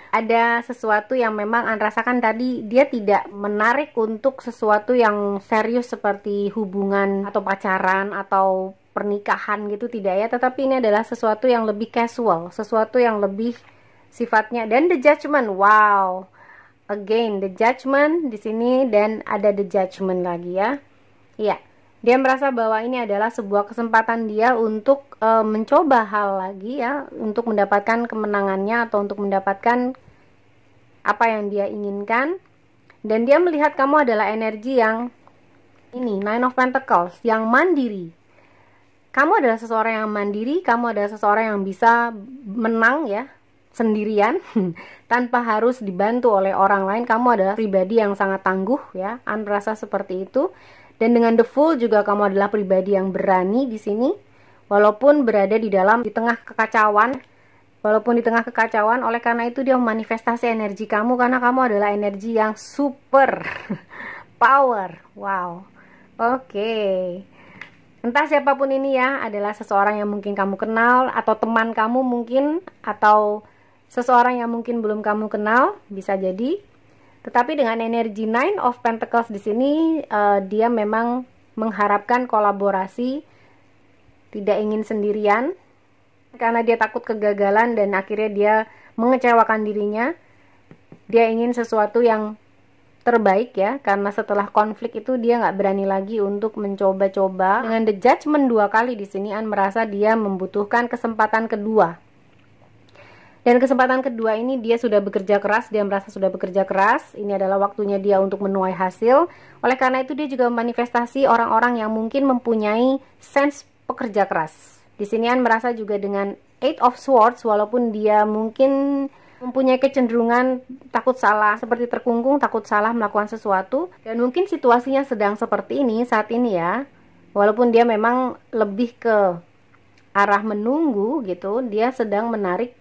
Ada sesuatu yang memang An rasakan tadi, dia tidak menarik untuk sesuatu yang serius seperti hubungan atau pacaran atau pernikahan gitu, tidak ya. Tetapi ini adalah sesuatu yang lebih casual, sesuatu yang lebih sifatnya. Dan the Judgment. Wow. Again, the Judgment di sini dan ada the Judgment lagi ya. Iya. Dia merasa bahwa ini adalah sebuah kesempatan dia untuk mencoba hal lagi ya, untuk mendapatkan kemenangannya atau untuk mendapatkan apa yang dia inginkan. Dan dia melihat kamu adalah energi yang ini, Nine of Pentacles, yang mandiri. Kamu adalah seseorang yang mandiri, kamu adalah seseorang yang bisa menang ya, sendirian tanpa harus dibantu oleh orang lain. Kamu adalah pribadi yang sangat tangguh ya, An merasa seperti itu. Dan dengan the Fool juga kamu adalah pribadi yang berani di sini, walaupun berada di tengah kekacauan, oleh karena itu dia memanifestasi energi kamu karena kamu adalah energi yang super power. Wow. Oke. Entah siapapun ini ya, adalah seseorang yang mungkin kamu kenal atau teman kamu mungkin, atau seseorang yang mungkin belum kamu kenal, bisa jadi. Tetapi dengan energi Nine of Pentacles di sini, dia memang mengharapkan kolaborasi, tidak ingin sendirian, karena dia takut kegagalan dan akhirnya dia mengecewakan dirinya. Dia ingin sesuatu yang terbaik ya, karena setelah konflik itu dia nggak berani lagi untuk mencoba-coba. Dengan the Judgment 2 kali di sini, An merasa dia membutuhkan kesempatan kedua. Dan kesempatan kedua ini dia sudah bekerja keras, dia merasa sudah bekerja keras. Ini adalah waktunya dia untuk menuai hasil. Oleh karena itu dia juga memanifestasi orang-orang yang mungkin mempunyai sense pekerja keras. Di sini An merasa juga dengan Eight of Swords, walaupun dia mungkin mempunyai kecenderungan takut salah, seperti terkungkung, takut salah melakukan sesuatu. Dan mungkin situasinya sedang seperti ini saat ini ya. Walaupun dia memang lebih ke arah menunggu gitu, dia sedang menarik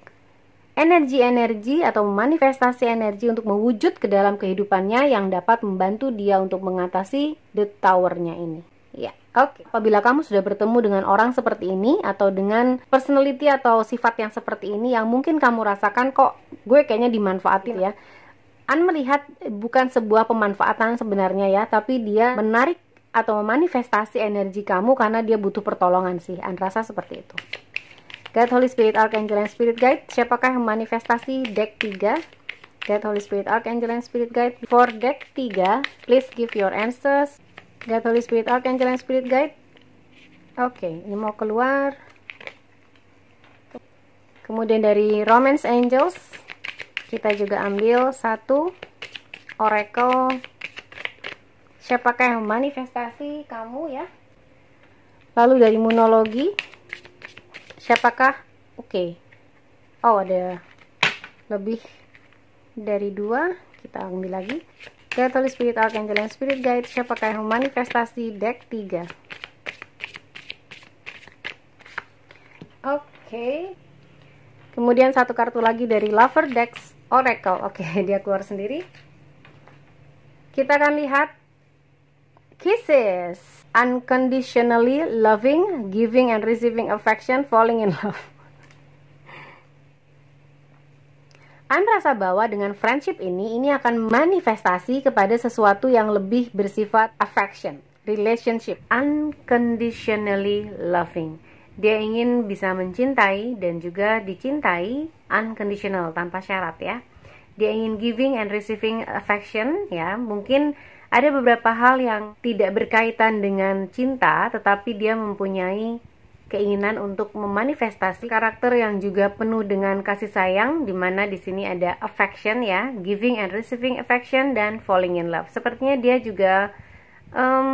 energi-energi atau manifestasi energi untuk mewujud ke dalam kehidupannya yang dapat membantu dia untuk mengatasi the tower-nya ini. Ya, Oke, apabila kamu sudah bertemu dengan orang seperti ini atau dengan personality atau sifat yang seperti ini yang mungkin kamu rasakan kok gue kayaknya dimanfaatin ya. Melihat bukan sebuah pemanfaatan sebenarnya ya, tapi dia menarik atau memanifestasi energi kamu karena dia butuh pertolongan sih. Rasa seperti itu. God, Holy Spirit, Archangel, and Spirit Guide, siapakah yang memanifestasi deck 3? God, Holy Spirit, Archangel, and Spirit Guide for deck 3, please give your answers. God, Holy Spirit, Archangel, and Spirit Guide. Oke, ini mau keluar. Kemudian dari Romance Angels, kita juga ambil satu Oracle. Siapakah yang manifestasi kamu ya? Lalu dari Moonologi, siapakah? Oke. Oh, ada lebih dari 2. Kita ambil lagi. God, Holy Spirit, Archangel, and Spirit Guide, siapakah yang manifestasi deck 3? Oke. Kemudian satu kartu lagi dari Lover Decks Oracle. Oke, dia keluar sendiri. Kita akan lihat Kisses. Unconditionally loving, giving and receiving affection, falling in love. Merasa bahwa dengan friendship ini akan manifestasi kepada sesuatu yang lebih bersifat affection, relationship, unconditionally loving. Dia ingin bisa mencintai dan juga dicintai unconditional, tanpa syarat ya. Dia ingin giving and receiving affection ya. Mungkin ada beberapa hal yang tidak berkaitan dengan cinta, tetapi dia mempunyai keinginan untuk memanifestasi karakter yang juga penuh dengan kasih sayang, di mana di sini ada affection ya, giving and receiving affection dan falling in love. Sepertinya dia juga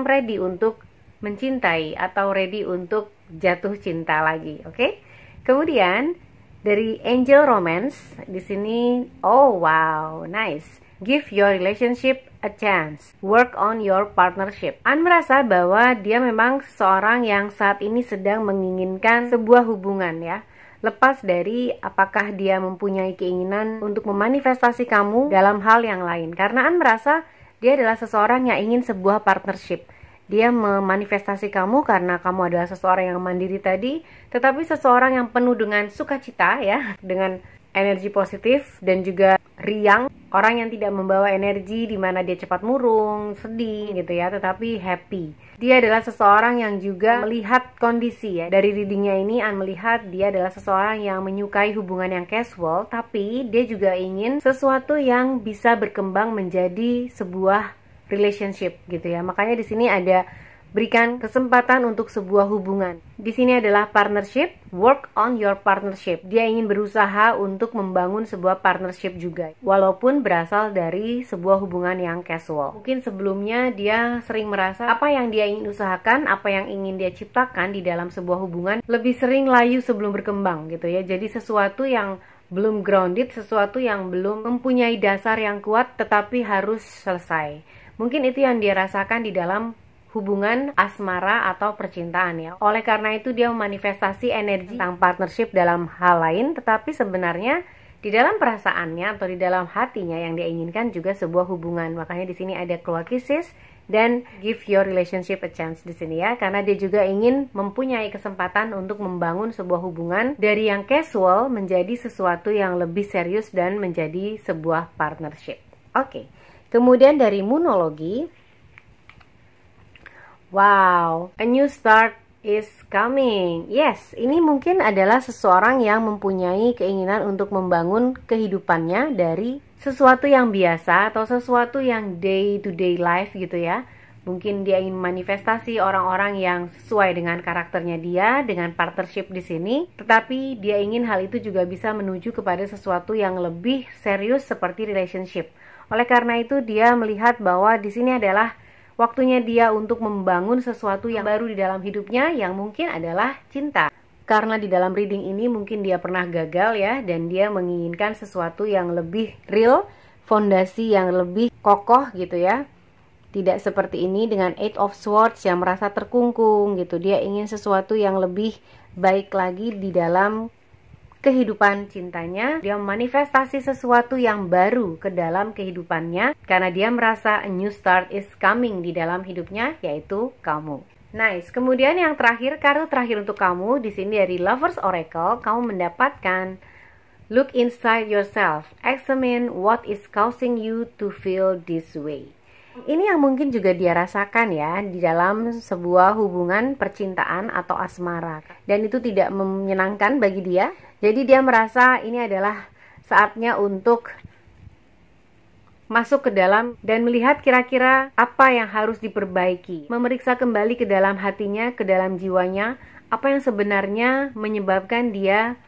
ready untuk mencintai atau ready untuk jatuh cinta lagi, oke? Kemudian dari Angel Romance di sini, oh wow, nice. Give your relationship a chance. Work on your partnership. Merasa bahwa dia memang seorang yang saat ini sedang menginginkan sebuah hubungan ya. Lepas dari apakah dia mempunyai keinginan untuk memanifestasi kamu dalam hal yang lain. Karena merasa dia adalah seseorang yang ingin sebuah partnership. Dia memanifestasi kamu karena kamu adalah seseorang yang mandiri tadi, tetapi seseorang yang penuh dengan sukacita ya, dengan energi positif dan juga riang, orang yang tidak membawa energi di mana dia cepat murung, sedih gitu ya, tetapi happy. Dia adalah seseorang yang juga melihat kondisi ya. Dari readingnya ini melihat dia adalah seseorang yang menyukai hubungan yang casual, tapi dia juga ingin sesuatu yang bisa berkembang menjadi sebuah relationship gitu ya. Makanya di sini ada berikan kesempatan untuk sebuah hubungan. Di sini adalah partnership, work on your partnership. Dia ingin berusaha untuk membangun sebuah partnership juga, walaupun berasal dari sebuah hubungan yang casual. Mungkin sebelumnya dia sering merasa apa yang dia ingin usahakan, apa yang ingin dia ciptakan di dalam sebuah hubungan lebih sering layu sebelum berkembang gitu ya. Jadi sesuatu yang belum grounded, sesuatu yang belum mempunyai dasar yang kuat tetapi harus selesai. Mungkin itu yang dia rasakan di dalam hubungan asmara atau percintaan ya. Oleh karena itu dia memanifestasi energi tentang partnership dalam hal lain, tetapi sebenarnya di dalam perasaannya atau di dalam hatinya yang dia inginkan juga sebuah hubungan. Makanya di sini ada keluar Kisses dan give your relationship a chance di sini ya, karena dia juga ingin mempunyai kesempatan untuk membangun sebuah hubungan dari yang casual menjadi sesuatu yang lebih serius dan menjadi sebuah partnership. Oke. Kemudian dari Moonologi, wow, a new start is coming. Yes, ini mungkin adalah seseorang yang mempunyai keinginan untuk membangun kehidupannya dari sesuatu yang biasa atau sesuatu yang day to day life gitu ya. Mungkin dia ingin manifestasi orang-orang yang sesuai dengan karakternya dia, dengan partnership di sini. Tetapi dia ingin hal itu juga bisa menuju kepada sesuatu yang lebih serius seperti relationship. Oleh karena itu dia melihat bahwa di sini adalah waktunya dia untuk membangun sesuatu yang baru di dalam hidupnya, yang mungkin adalah cinta. Karena di dalam reading ini mungkin dia pernah gagal ya, dan dia menginginkan sesuatu yang lebih real, fondasi yang lebih kokoh gitu ya. Tidak seperti ini dengan Eight of Swords yang merasa terkungkung gitu. Dia ingin sesuatu yang lebih baik lagi di dalam kehidupan cintanya. Dia memanifestasi sesuatu yang baru ke dalam kehidupannya karena dia merasa a new start is coming di dalam hidupnya, yaitu kamu. Nice. Kemudian yang terakhir, kartu terakhir untuk kamu di sini dari Lovers Oracle, kamu mendapatkan look inside yourself. Examine what is causing you to feel this way. Ini yang mungkin juga dia rasakan ya di dalam sebuah hubungan percintaan atau asmara. Dan itu tidak menyenangkan bagi dia. Jadi dia merasa ini adalah saatnya untuk masuk ke dalam dan melihat kira-kira apa yang harus diperbaiki. Memeriksa kembali ke dalam hatinya, ke dalam jiwanya, apa yang sebenarnya menyebabkan dia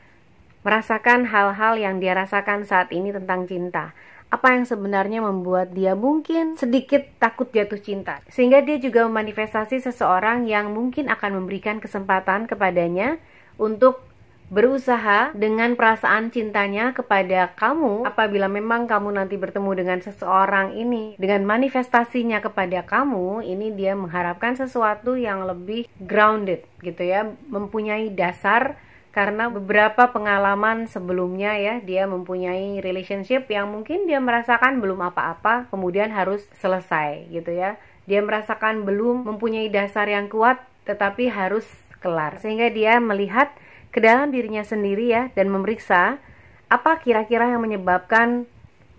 merasakan hal-hal yang dia rasakan saat ini tentang cinta. Apa yang sebenarnya membuat dia mungkin sedikit takut jatuh cinta. Sehingga dia juga memanifestasi seseorang yang mungkin akan memberikan kesempatan kepadanya untuk berusaha dengan perasaan cintanya kepada kamu. Apabila memang kamu nanti bertemu dengan seseorang ini, dengan manifestasinya kepada kamu, ini dia mengharapkan sesuatu yang lebih grounded gitu ya, mempunyai dasar. Karena beberapa pengalaman sebelumnya ya, dia mempunyai relationship yang mungkin dia merasakan belum apa-apa, kemudian harus selesai gitu ya. Dia merasakan belum mempunyai dasar yang kuat, tetapi harus kelar. Sehingga dia melihat ke dalam dirinya sendiri ya, dan memeriksa apa kira-kira yang menyebabkan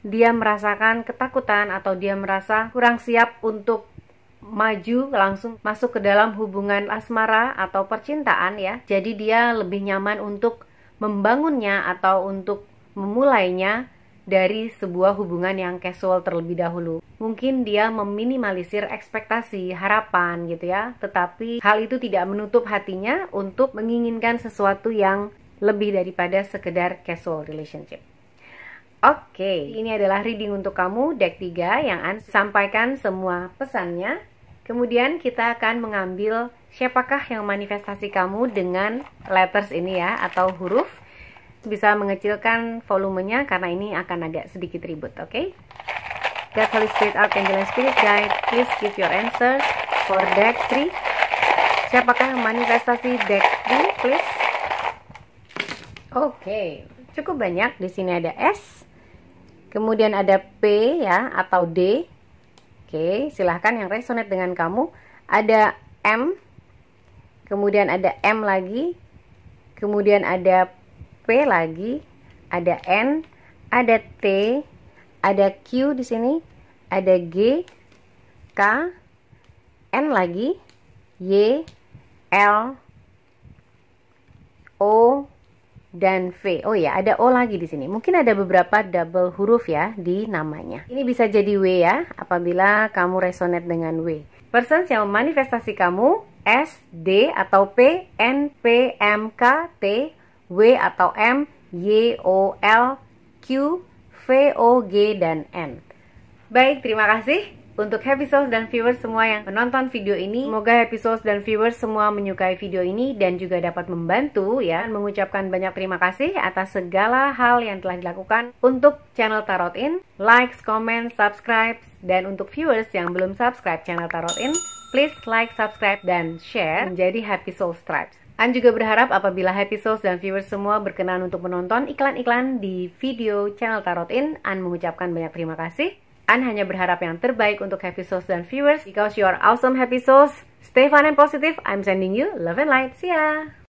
dia merasakan ketakutan atau dia merasa kurang siap untuk maju langsung masuk ke dalam hubungan asmara atau percintaan ya. Jadi dia lebih nyaman untuk membangunnya atau untuk memulainya dari sebuah hubungan yang casual terlebih dahulu. Mungkin dia meminimalisir ekspektasi, harapan gitu ya. Tetapi hal itu tidak menutup hatinya untuk menginginkan sesuatu yang lebih daripada sekedar casual relationship. Oke, ini adalah reading untuk kamu, deck 3 yang An sampaikan semua pesannya. Kemudian kita akan mengambil siapakah yang manifestasi kamu dengan letters ini ya, atau huruf. Bisa mengecilkan volumenya karena ini akan agak sedikit ribut, oke? God, Holy Spirit, Archangel, and Spirit Guide, please give your answer for deck 3. Siapakah yang manifestasi deck 3, please? Oke, cukup banyak. Di sini ada S, kemudian ada P ya, atau D. Oke, silahkan yang resonate dengan kamu. Ada M, kemudian ada M lagi, kemudian ada P lagi, ada N, ada T, ada Q di sini, ada G, K, N lagi, Y, L, O, dan V. Oh ya, ada O lagi di sini. Mungkin ada beberapa double huruf ya di namanya. Ini bisa jadi W ya, apabila kamu resonate dengan W. Persons yang memanifestasi kamu S, D atau P, N, P, M, K, T, W atau M, Y, O, L, Q, V, O, G, dan N. Baik, terima kasih untuk Happy Souls dan viewers semua yang menonton video ini. Semoga Happy Souls dan viewers semua menyukai video ini dan juga dapat membantu ya. Mengucapkan banyak terima kasih atas segala hal yang telah dilakukan untuk channel Tarot In. Like, comment, subscribe. Dan untuk viewers yang belum subscribe channel Tarot In, please like, subscribe, dan share menjadi Happy Souls Tribes. An juga berharap apabila Happy Souls dan viewers semua berkenan untuk menonton iklan-iklan di video channel Tarot In, An mengucapkan banyak terima kasih. An hanya berharap yang terbaik untuk Happy Souls dan viewers. Because you are awesome Happy Souls, stay fun and positive. I'm sending you love and light. See ya!